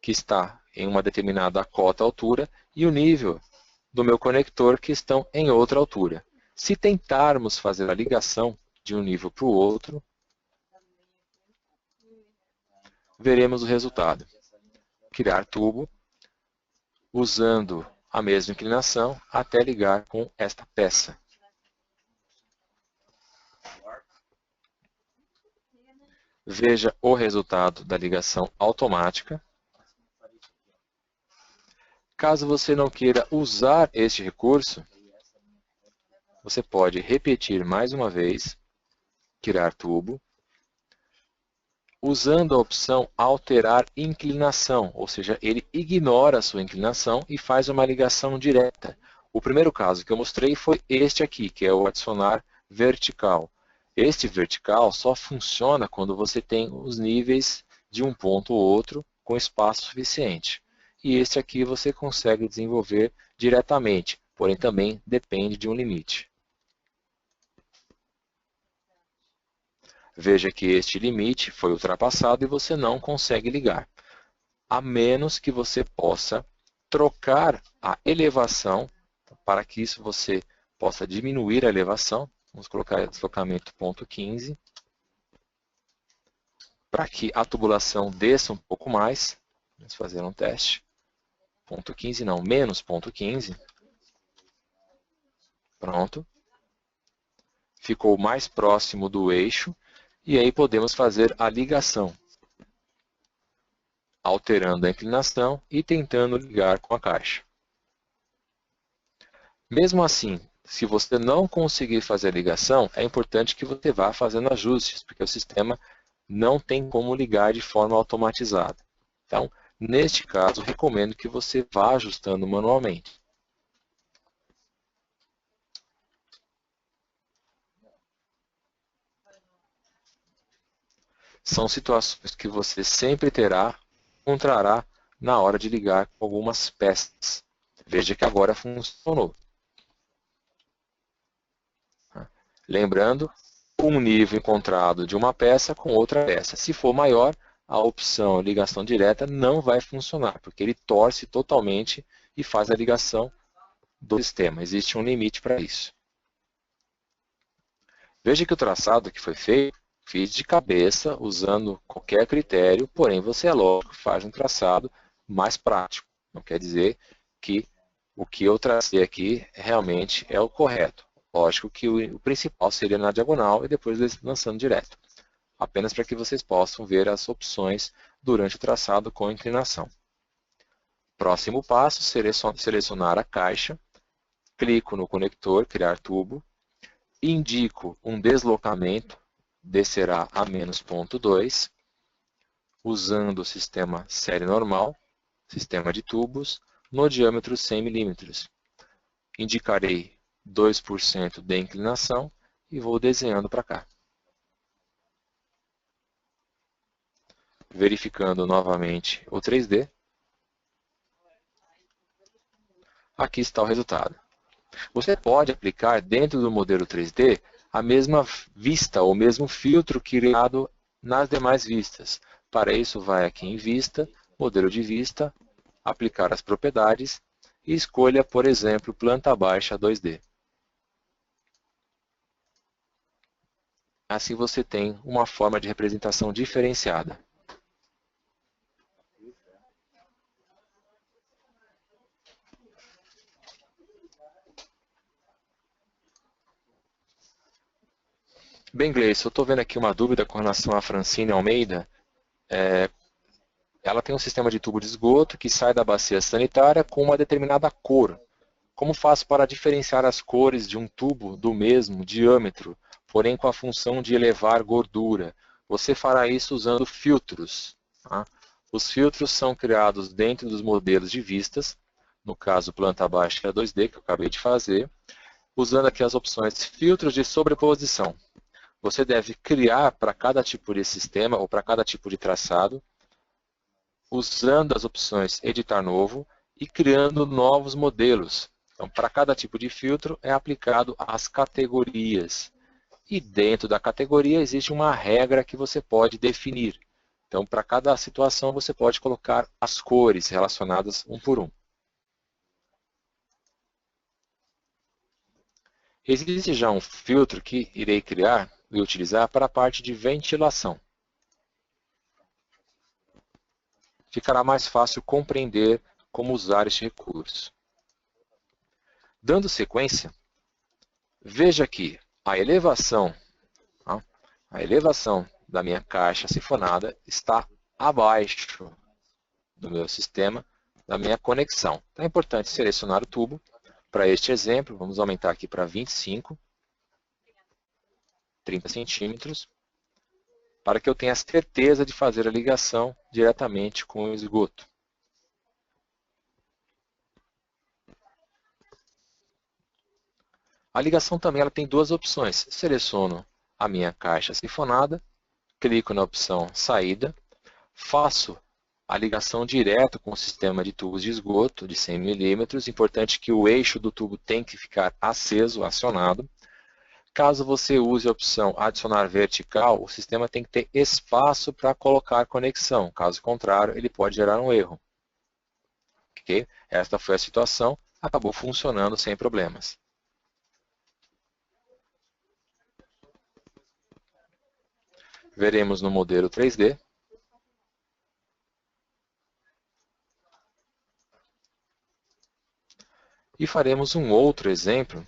que está em uma determinada cota altura, e o nível do meu conector, que estão em outra altura. Se tentarmos fazer a ligação de um nível para o outro, veremos o resultado. Criar tubo, usando a mesma inclinação, até ligar com esta peça. Veja o resultado da ligação automática. Caso você não queira usar este recurso, você pode repetir mais uma vez, criar tubo, usando a opção alterar inclinação, ou seja, ele ignora a sua inclinação e faz uma ligação direta. O primeiro caso que eu mostrei foi este aqui, que é o adicionar vertical. Este vertical só funciona quando você tem os níveis de um ponto ou outro com espaço suficiente. E este aqui você consegue desenvolver diretamente, porém também depende de um limite. Veja que este limite foi ultrapassado e você não consegue ligar, a menos que você possa trocar a elevação, para que isso você possa diminuir a elevação. Vamos colocar deslocamento ponto 15, para que a tubulação desça um pouco mais. Vamos fazer um teste. Ponto 15 não, menos ponto 15. Pronto. Ficou mais próximo do eixo. E aí podemos fazer a ligação, alterando a inclinação e tentando ligar com a caixa. Mesmo assim, se você não conseguir fazer a ligação, é importante que você vá fazendo ajustes, porque o sistema não tem como ligar de forma automatizada. Então, neste caso, recomendo que você vá ajustando manualmente. São situações que você sempre encontrará na hora de ligar com algumas peças. Veja que agora funcionou. Lembrando, um nível encontrado de uma peça com outra peça. Se for maior, a opção ligação direta não vai funcionar, porque ele torce totalmente e faz a ligação do sistema. Existe um limite para isso. Veja que o traçado que foi feito, fiz de cabeça, usando qualquer critério, porém você, é lógico, faz um traçado mais prático. Não quer dizer que o que eu tracei aqui realmente é o correto. Lógico que o principal seria na diagonal e depois lançando direto. Apenas para que vocês possam ver as opções durante o traçado com inclinação. Próximo passo, selecionar a caixa, clico no conector, criar tubo, indico um deslocamento, descerá a menos ponto 2, usando o sistema série normal, sistema de tubos, no diâmetro 100 mm. Indicarei 2% de inclinação e vou desenhando para cá. Verificando novamente o 3D. Aqui está o resultado. Você pode aplicar dentro do modelo 3D a mesma vista, ou mesmo filtro criado nas demais vistas. Para isso, vai aqui em Vista, Modelo de Vista, Aplicar as propriedades e escolha, por exemplo, Planta Baixa 2D. Assim você tem uma forma de representação diferenciada. Bem, Gleice, eu estou vendo aqui uma dúvida com relação a Francine Almeida. Ela tem um sistema de tubo de esgoto que sai da bacia sanitária com uma determinada cor. Como faço para diferenciar as cores de um tubo do mesmo diâmetro, porém com a função de elevar gordura? Você fará isso usando filtros. Tá? Os filtros são criados dentro dos modelos de vistas, no caso planta baixa 2D, que eu acabei de fazer, usando aqui as opções filtros de sobreposição. Você deve criar para cada tipo de sistema ou para cada tipo de traçado, usando as opções editar novo e criando novos modelos. Então, para cada tipo de filtro é aplicado as categorias. E dentro da categoria existe uma regra que você pode definir. Então, para cada situação você pode colocar as cores relacionadas um por um. Existe já um filtro que irei criar e utilizar para a parte de ventilação. Ficará mais fácil compreender como usar este recurso. Dando sequência, veja que a elevação da minha caixa sifonada está abaixo do meu sistema, da minha conexão. Então é importante selecionar o tubo. Para este exemplo, vamos aumentar aqui para 25, 30 centímetros, para que eu tenha certeza de fazer a ligação diretamente com o esgoto. A ligação também ela tem duas opções. Seleciono a minha caixa sifonada, clico na opção Saída, faço a ligação direto com o sistema de tubos de esgoto de 100 milímetros. Importante que o eixo do tubo tem que ficar aceso, acionado. Caso você use a opção Adicionar vertical, o sistema tem que ter espaço para colocar conexão. Caso contrário, ele pode gerar um erro. Okay? Esta foi a situação, acabou funcionando sem problemas. Veremos no modelo 3D. E faremos um outro exemplo,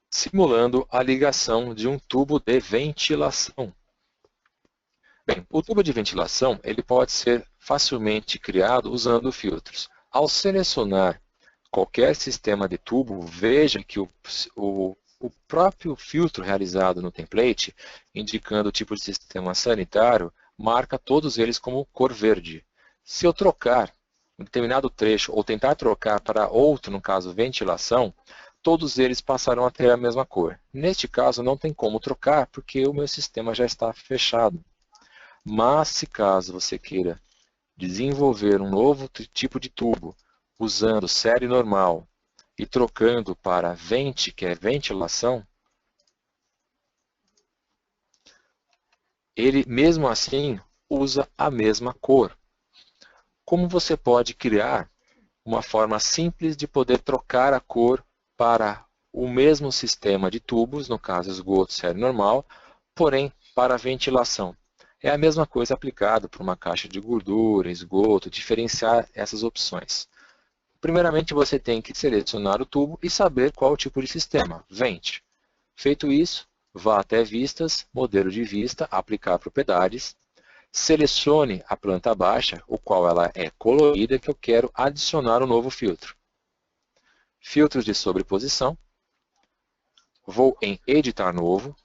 simulando a ligação de um tubo de ventilação. Bem, o tubo de ventilação ele pode ser facilmente criado usando filtros. Ao selecionar qualquer sistema de tubo, veja que o próprio filtro realizado no template, indicando o tipo de sistema sanitário, marca todos eles como cor verde. Se eu trocar um determinado trecho ou tentar trocar para outro, no caso ventilação, todos eles passarão a ter a mesma cor. Neste caso não tem como trocar porque o meu sistema já está fechado. Mas se caso você queira desenvolver um novo tipo de tubo usando série normal e trocando para vente, que é ventilação, ele mesmo assim usa a mesma cor. Como você pode criar uma forma simples de poder trocar a cor para o mesmo sistema de tubos, no caso esgoto série normal, porém para ventilação? É a mesma coisa aplicada para uma caixa de gordura, esgoto, diferenciar essas opções. Primeiramente, você tem que selecionar o tubo e saber qual o tipo de sistema, vente. Feito isso, vá até Vistas, Modelo de Vista, Aplicar Propriedades, selecione a planta baixa, o qual ela é colorida, que eu quero adicionar um novo filtro. Filtros de sobreposição, vou em Editar Novo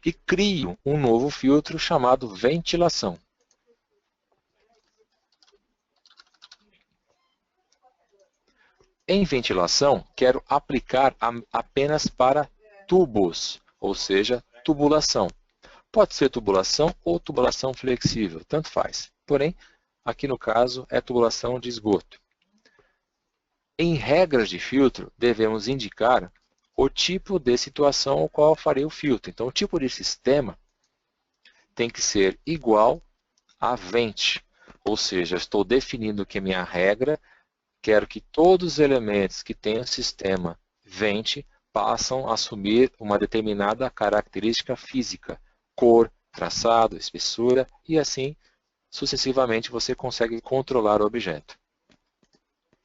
e crio um novo filtro chamado Ventilação. Em ventilação, quero aplicar apenas para tubos, ou seja, tubulação. Pode ser tubulação ou tubulação flexível, tanto faz. Porém, aqui no caso, é tubulação de esgoto. Em regras de filtro, devemos indicar o tipo de situação ao qual eu farei o filtro. Então, o tipo de sistema tem que ser igual a vente. Ou seja, estou definindo que a minha regra, quero que todos os elementos que tenham sistema vente passam a assumir uma determinada característica física, cor, traçado, espessura, e assim, sucessivamente, você consegue controlar o objeto.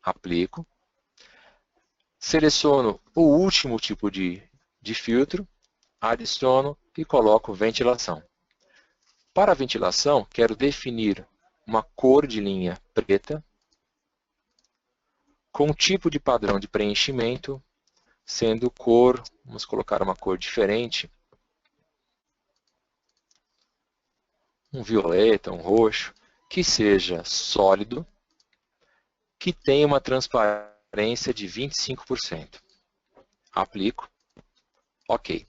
Aplico. Seleciono o último tipo de filtro, adiciono e coloco ventilação. Para a ventilação, quero definir uma cor de linha preta, com tipo de padrão de preenchimento, sendo cor, vamos colocar uma cor diferente, um violeta, um roxo, que seja sólido, que tenha uma transparência de 25%. Aplico. Ok.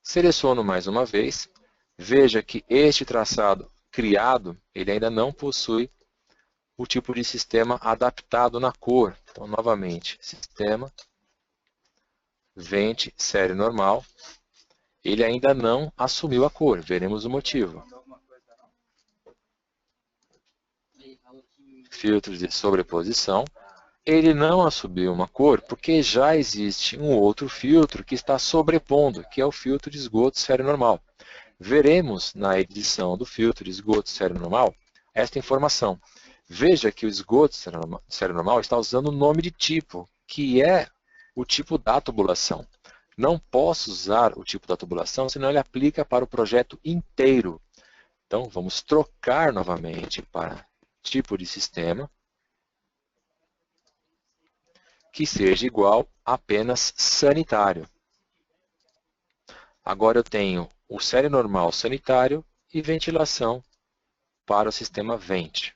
Seleciono mais uma vez. Veja que este traçado criado, ele ainda não possui o tipo de sistema adaptado na cor. Então, novamente, sistema, vente, série normal. Ele ainda não assumiu a cor. Veremos o motivo. Filtros de sobreposição. Ele não assumiu uma cor porque já existe um outro filtro que está sobrepondo, que é o filtro de esgoto série normal. Veremos na edição do filtro de esgoto série normal esta informação. Veja que o esgoto série normal está usando o nome de tipo, que é o tipo da tubulação. Não posso usar o tipo da tubulação, senão ele aplica para o projeto inteiro. Então, vamos trocar novamente para tipo de sistema, que seja igual a apenas sanitário. Agora eu tenho o série normal sanitário e ventilação para o sistema vente.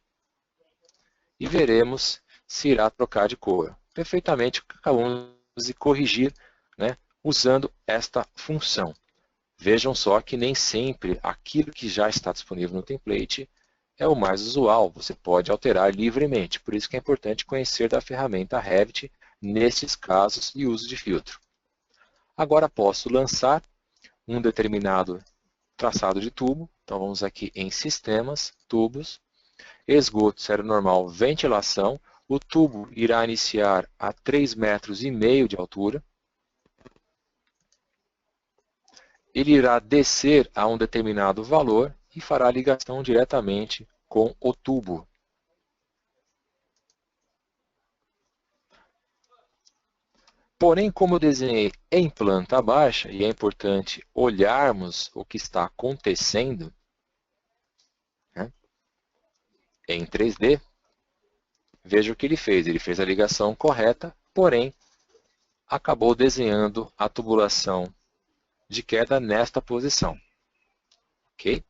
E veremos se irá trocar de cor. Perfeitamente, acabamos de corrigir, né, usando esta função. Vejam só que nem sempre aquilo que já está disponível no template é o mais usual. Você pode alterar livremente. Por isso que é importante conhecer da ferramenta Revit nesses casos e uso de filtro. Agora posso lançar um determinado traçado de tubo. Então vamos aqui em Sistemas, Tubos, Esgoto série normal, Ventilação. O tubo irá iniciar a 3,5 metros de altura. Ele irá descer a um determinado valor e fará ligação diretamente com o tubo. Porém, como eu desenhei em planta baixa, e é importante olharmos o que está acontecendo, né, em 3D, veja o que ele fez. Ele fez a ligação correta, porém, acabou desenhando a tubulação de queda nesta posição. Ok?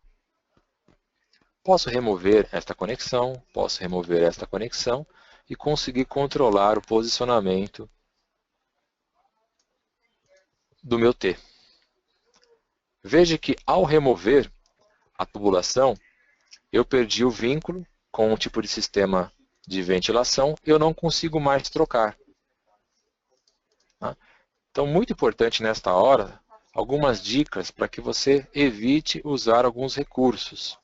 Posso remover esta conexão, posso remover esta conexão e conseguir controlar o posicionamento do meu T. Veja que ao remover a tubulação, eu perdi o vínculo com o tipo de sistema de ventilação, eu não consigo mais trocar. Então, muito importante nesta hora, algumas dicas para que você evite usar alguns recursos.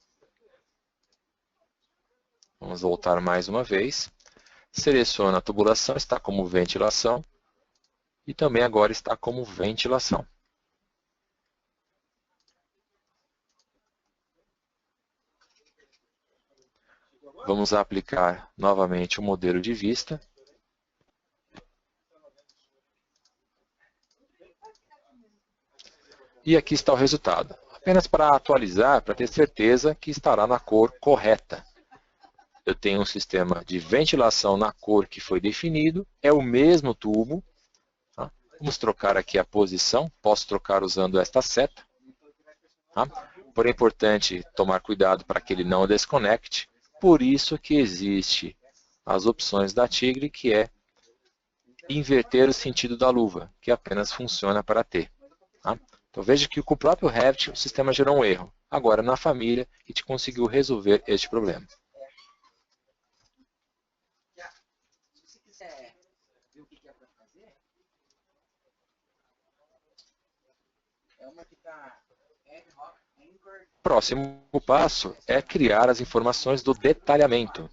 Vamos voltar mais uma vez. Seleciona a tubulação, está como ventilação. E também agora está como ventilação. Vamos aplicar novamente o modelo de vista. E aqui está o resultado. Apenas para atualizar, para ter certeza que estará na cor correta. Eu tenho um sistema de ventilação na cor que foi definido, é o mesmo tubo. Tá? Vamos trocar aqui a posição, posso trocar usando esta seta. Tá? Porém, é importante tomar cuidado para que ele não desconecte. Por isso que existe as opções da Tigre, que é inverter o sentido da luva, que apenas funciona para T. Tá? Então veja que com o próprio Revit o sistema gerou um erro. Agora na família a gente conseguiu resolver este problema. Se você quiser Próximo passo é criar as informações do detalhamento.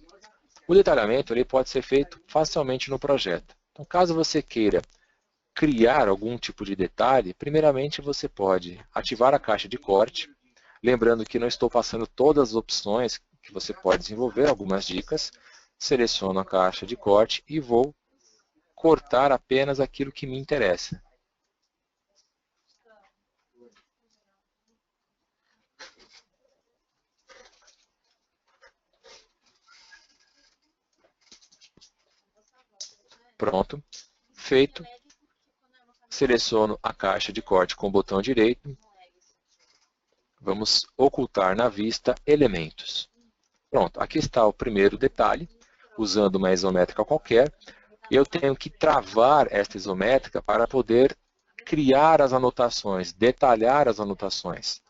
O detalhamento ele pode ser feito facilmente no projeto. Então, caso você queira criar algum tipo de detalhe, primeiramente você pode ativar a caixa de corte. Lembrando que não estou passando todas as opções que você pode desenvolver, algumas dicas. Seleciono a caixa de corte e vou cortar apenas aquilo que me interessa. Pronto. Feito. Seleciono a caixa de corte com o botão direito. Vamos ocultar na vista elementos. Pronto, aqui está o primeiro detalhe. Usando uma isométrica qualquer, eu tenho que travar esta isométrica para poder criar as anotações, detalhar as anotações.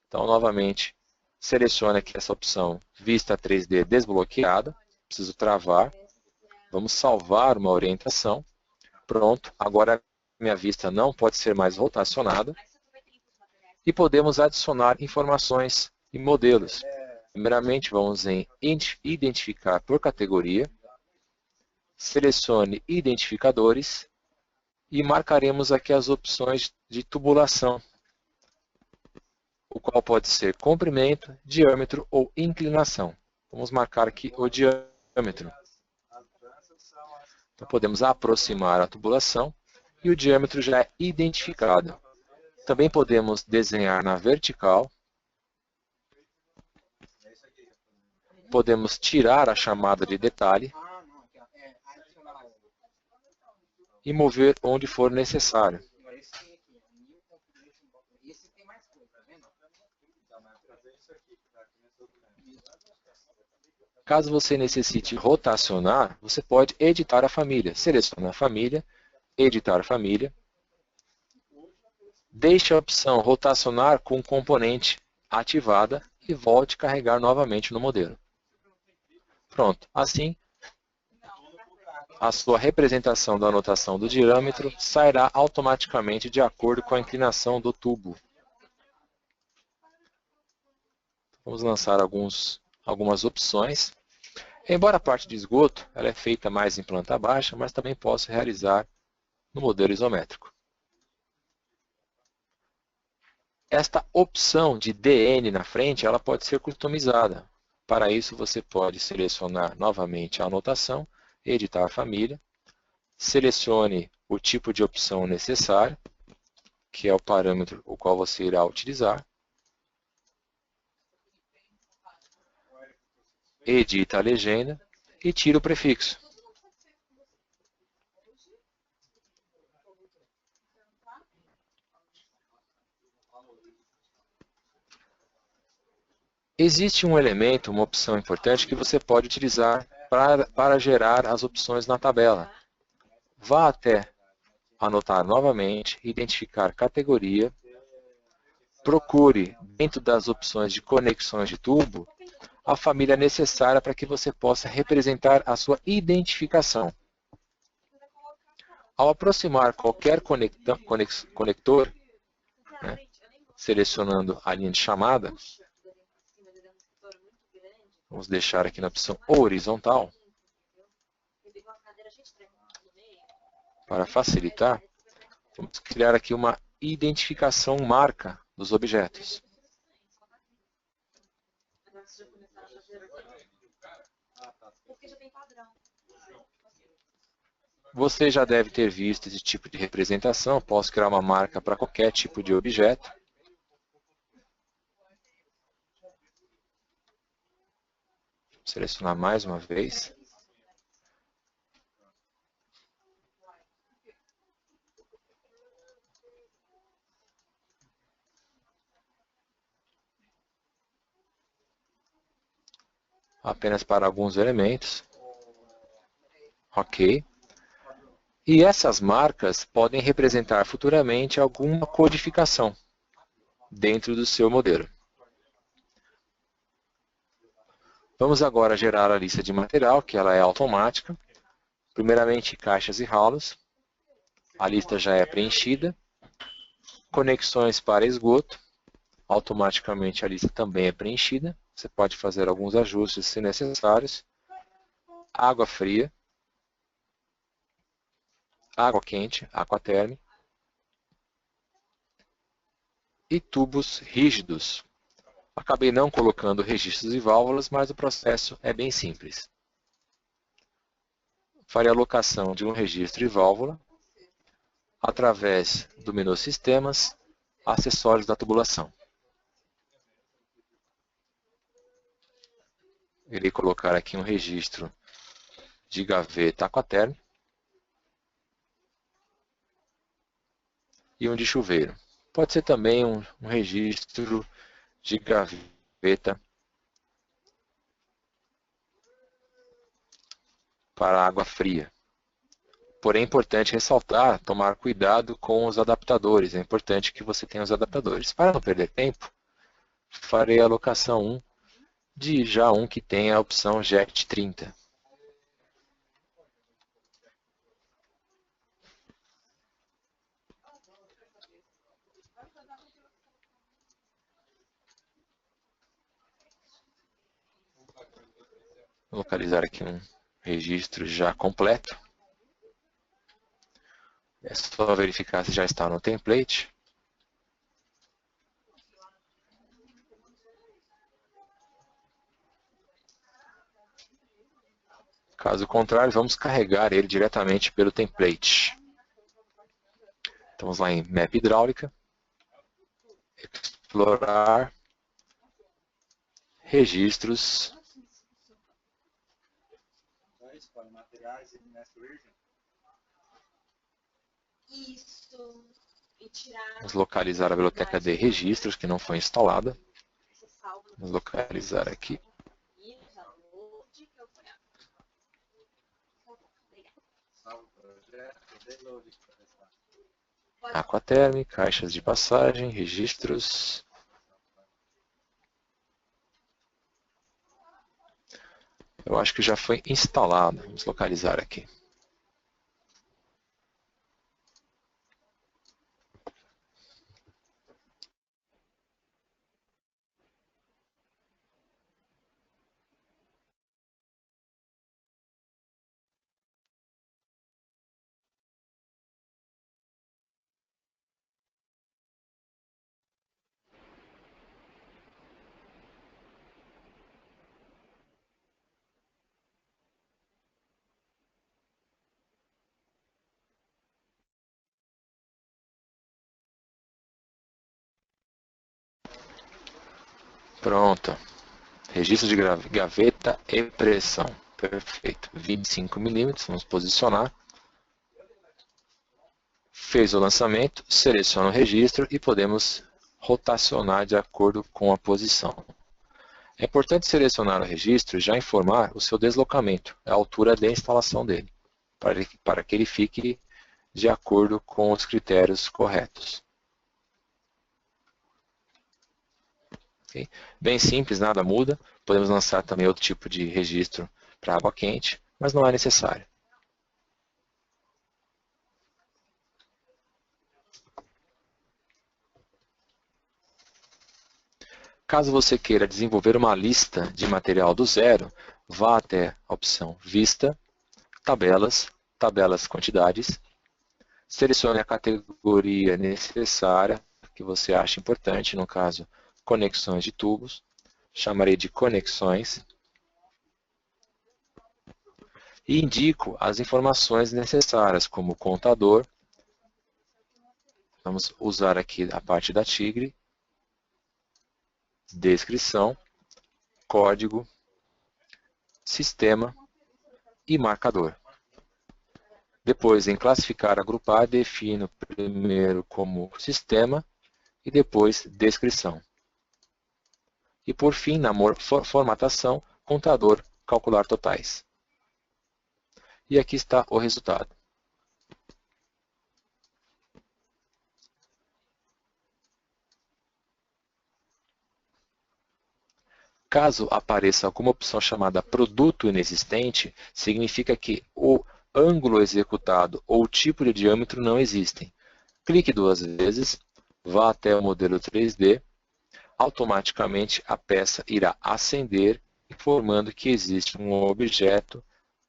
Então, novamente, selecione aqui essa opção Vista 3D desbloqueada. Preciso travar. Vamos salvar uma orientação. Pronto, agora minha vista não pode ser mais rotacionada. E podemos adicionar informações e modelos. Primeiramente, vamos em Identificar por categoria. Selecione Identificadores. E marcaremos aqui as opções de tubulação, o qual pode ser comprimento, diâmetro ou inclinação. Vamos marcar aqui o diâmetro. Então, podemos aproximar a tubulação e o diâmetro já é identificado. Também podemos desenhar na vertical. Podemos tirar a chamada de detalhe e mover onde for necessário. Caso você necessite rotacionar, você pode editar a família. Selecione a família, editar família. Deixe a opção rotacionar com componente ativada e volte a carregar novamente no modelo. Pronto, assim a sua representação da anotação do diâmetro sairá automaticamente de acordo com a inclinação do tubo. Vamos lançar algumas opções. Embora a parte de esgoto ela é feita mais em planta baixa, mas também posso realizar no modelo isométrico. Esta opção de DN na frente ela pode ser customizada. Para isso, você pode selecionar novamente a anotação, editar a família, selecione o tipo de opção necessário, que é o parâmetro o qual você irá utilizar, edita a legenda e tira o prefixo. Existe um elemento, uma opção importante que você pode utilizar para gerar as opções na tabela. Vá até anotar novamente, identificar categoria, procure dentro das opções de conexões de tubo a família necessária para que você possa representar a sua identificação. Ao aproximar qualquer conector, né, selecionando a linha de chamada, vamos deixar aqui na opção horizontal. Para facilitar, vamos criar aqui uma identificação marca dos objetos. Você já deve ter visto esse tipo de representação. Posso criar uma marca para qualquer tipo de objeto. Selecionar mais uma vez. Apenas para alguns elementos. Ok. E essas marcas podem representar futuramente alguma codificação dentro do seu modelo. Vamos agora gerar a lista de material, que ela é automática. Primeiramente, caixas e ralos. A lista já é preenchida. Conexões para esgoto. Automaticamente a lista também é preenchida. Você pode fazer alguns ajustes se necessários. Água fria. Água quente, aquaterme. E tubos rígidos. Acabei não colocando registros e válvulas, mas o processo é bem simples. Farei a alocação de um registro e válvula através do menu Sistemas, Acessórios da tubulação. Irei colocar aqui um registro de gaveta aquaterme e um de chuveiro. Pode ser também um registro de gaveta para água fria. Porém, é importante ressaltar, tomar cuidado com os adaptadores. É importante que você tenha os adaptadores. Para não perder tempo, farei a alocação 1 de já um que tem a opção JET 30. Vou localizar aqui um registro já completo. É só verificar se já está no template. Caso contrário, vamos carregar ele diretamente pelo template. Então, vamos lá em Map Hidráulica, Explorar, Registros. Vamos localizar a biblioteca de registros que não foi instalada. Vamos localizar aqui. Aquaterme, caixas de passagem, registros. Eu acho que já foi instalado. Vamos localizar aqui. Pronto. Registro de gaveta e pressão. Perfeito. 25 milímetros. Vamos posicionar. Fez o lançamento, seleciona o registro e podemos rotacionar de acordo com a posição. É importante selecionar o registro e já informar o seu deslocamento, a altura de instalação dele, para que ele fique de acordo com os critérios corretos. Okay? Bem simples, nada muda. Podemos lançar também outro tipo de registro para água quente, mas não é necessário. Caso você queira desenvolver uma lista de material do zero, vá até a opção Vista, Tabelas, Tabelas Quantidades, selecione a categoria necessária que você acha importante, no caso, conexões de tubos, chamarei de conexões, e indico as informações necessárias, como contador. Vamos usar aqui a parte da Tigre, descrição, código, sistema e marcador. Depois, em classificar, agrupar, defino primeiro como sistema e depois descrição. E por fim, na formatação, contador, calcular totais. E aqui está o resultado. Caso apareça alguma opção chamada produto inexistente, significa que o ângulo executado ou o tipo de diâmetro não existem. Clique 2 vezes, vá até o modelo 3D, automaticamente a peça irá acender, informando que existe um objeto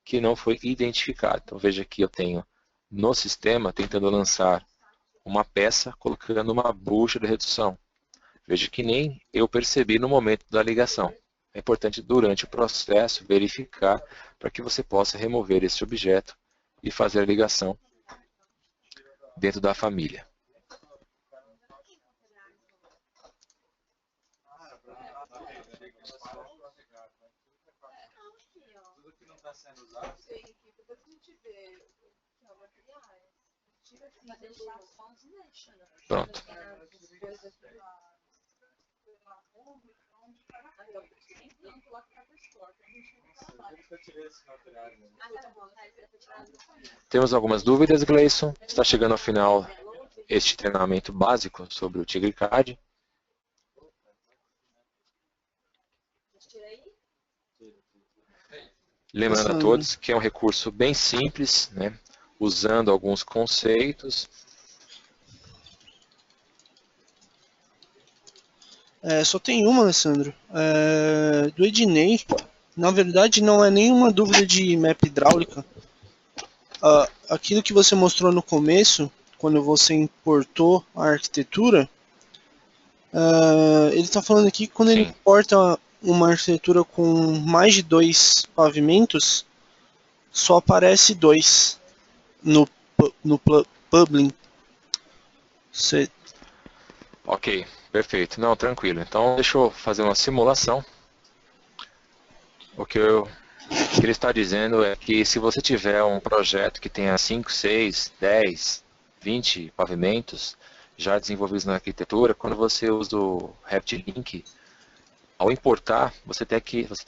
que não foi identificado. Então veja que eu tenho no sistema tentando lançar uma peça colocando uma bucha de redução. Veja que nem eu percebi no momento da ligação. É importante durante o processo verificar para que você possa remover esse objeto e fazer a ligação dentro da família. Pronto. Temos algumas dúvidas, Gleison? Está chegando ao final este treinamento básico sobre o TigreCAD. Lembrando a todos que é um recurso bem simples, né? Usando alguns conceitos. Só tem uma, Alessandro. Do Ednei, na verdade não é nenhuma dúvida de map hidráulica. Aquilo que você mostrou no começo, quando você importou a arquitetura, ele está falando aqui que quando ele importa uma arquitetura com mais de 2 pavimentos, só aparece 2 no Publin. Ok, perfeito. Não, tranquilo. Então, deixa eu fazer uma simulação. O que ele está dizendo é que se você tiver um projeto que tenha 5, 6, 10, 20 pavimentos já desenvolvidos na arquitetura, quando você usa o RevitLink, ao importar, você tem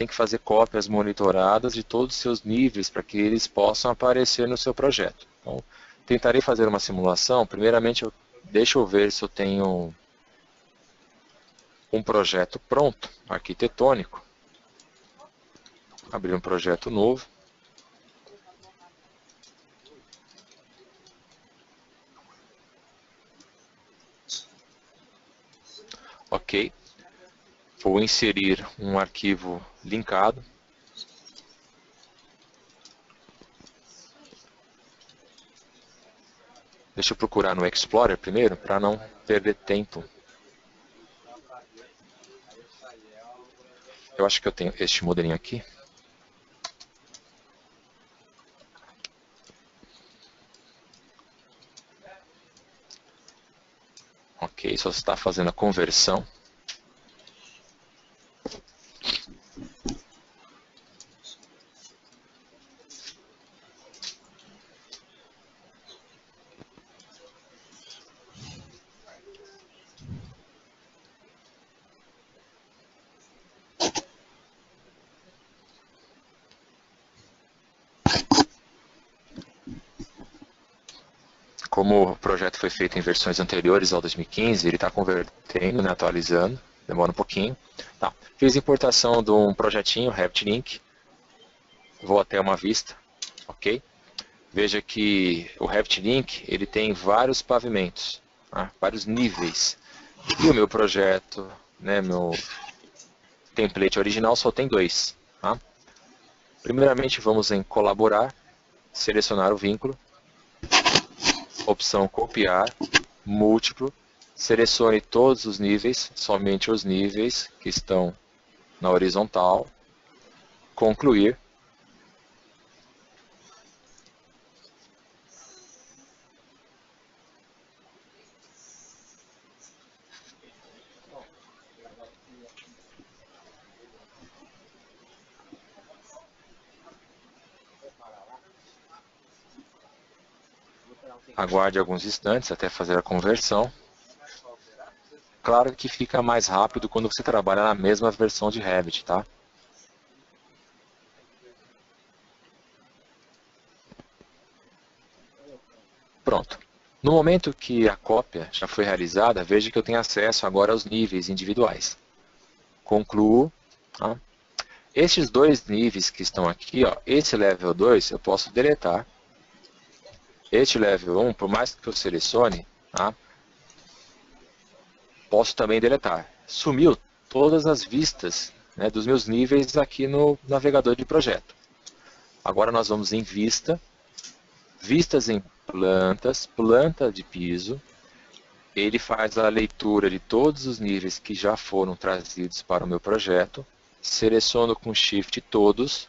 que fazer cópias monitoradas de todos os seus níveis para que eles possam aparecer no seu projeto. Então, tentarei fazer uma simulação. Primeiramente, deixa eu ver se eu tenho um projeto pronto, arquitetônico. Abrir um projeto novo. Ok. Vou inserir um arquivo linkado. Deixa eu procurar no Explorer primeiro, para não perder tempo. Eu acho que eu tenho este modelinho aqui. Ok, só está fazendo a conversão. Como o projeto foi feito em versões anteriores ao 2015, ele está convertendo, né, atualizando, demora um pouquinho. Tá. Fiz importação de um projetinho, RevitLink, vou até uma vista, ok? Veja que o RevitLink ele tem vários pavimentos, tá? Vários níveis. E o meu projeto, né, meu template original só tem 2. Tá? Primeiramente vamos em colaborar, selecionar o vínculo. Opção copiar, múltiplo, selecione todos os níveis, somente os níveis que estão na horizontal, concluir. Aguarde alguns instantes até fazer a conversão. Claro que fica mais rápido quando você trabalha na mesma versão de Revit, tá? Pronto. No momento que a cópia já foi realizada, veja que eu tenho acesso agora aos níveis individuais. Concluo. Tá? Estes 2 níveis que estão aqui, ó, esse level 2 eu posso deletar. Este level 1, por mais que eu selecione, tá? Posso também deletar. Sumiu todas as vistas, né, dos meus níveis aqui no navegador de projeto. Agora nós vamos em vista, vistas em plantas, planta de piso. Ele faz a leitura de todos os níveis que já foram trazidos para o meu projeto. Seleciono com Shift todos.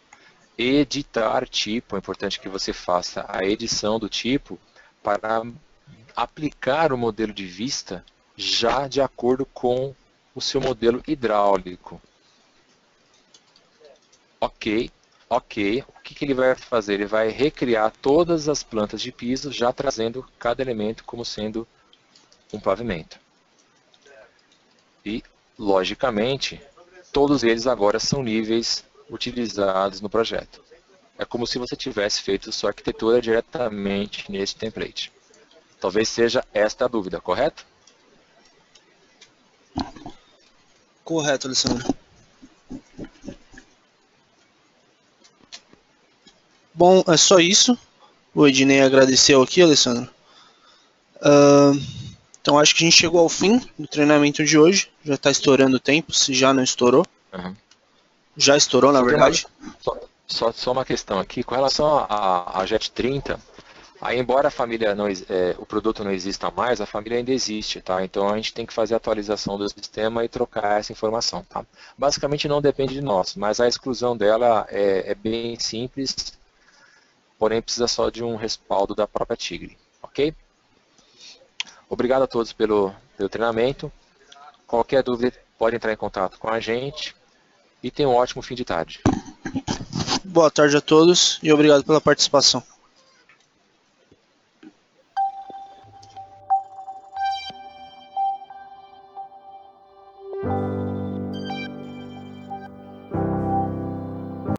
Editar tipo, é importante que você faça a edição do tipo para aplicar o modelo de vista já de acordo com o seu modelo hidráulico. Ok. O que ele vai fazer? Ele vai recriar todas as plantas de piso, já trazendo cada elemento como sendo um pavimento. E, logicamente, todos eles agora são níveis utilizados no projeto. É como se você tivesse feito sua arquitetura diretamente nesse template. Talvez seja esta a dúvida, correto? Correto, Alessandro. Bom, é só isso. O Ednei agradeceu aqui, Alessandro. Então acho que a gente chegou ao fim do treinamento de hoje. Já está estourando o tempo, se já não estourou. Uhum. Já estourou, na verdade. Só uma questão aqui. Com relação a JET 30, aí, embora a família o produto não exista mais, a família ainda existe, tá? Então a gente tem que fazer a atualização do sistema e trocar essa informação, tá? Basicamente não depende de nós, mas a exclusão dela é bem simples, porém precisa só de um respaldo da própria Tigre, ok? Obrigado a todos pelo treinamento. Qualquer dúvida pode entrar em contato com a gente e tenha um ótimo fim de tarde. Boa tarde a todos e obrigado pela participação.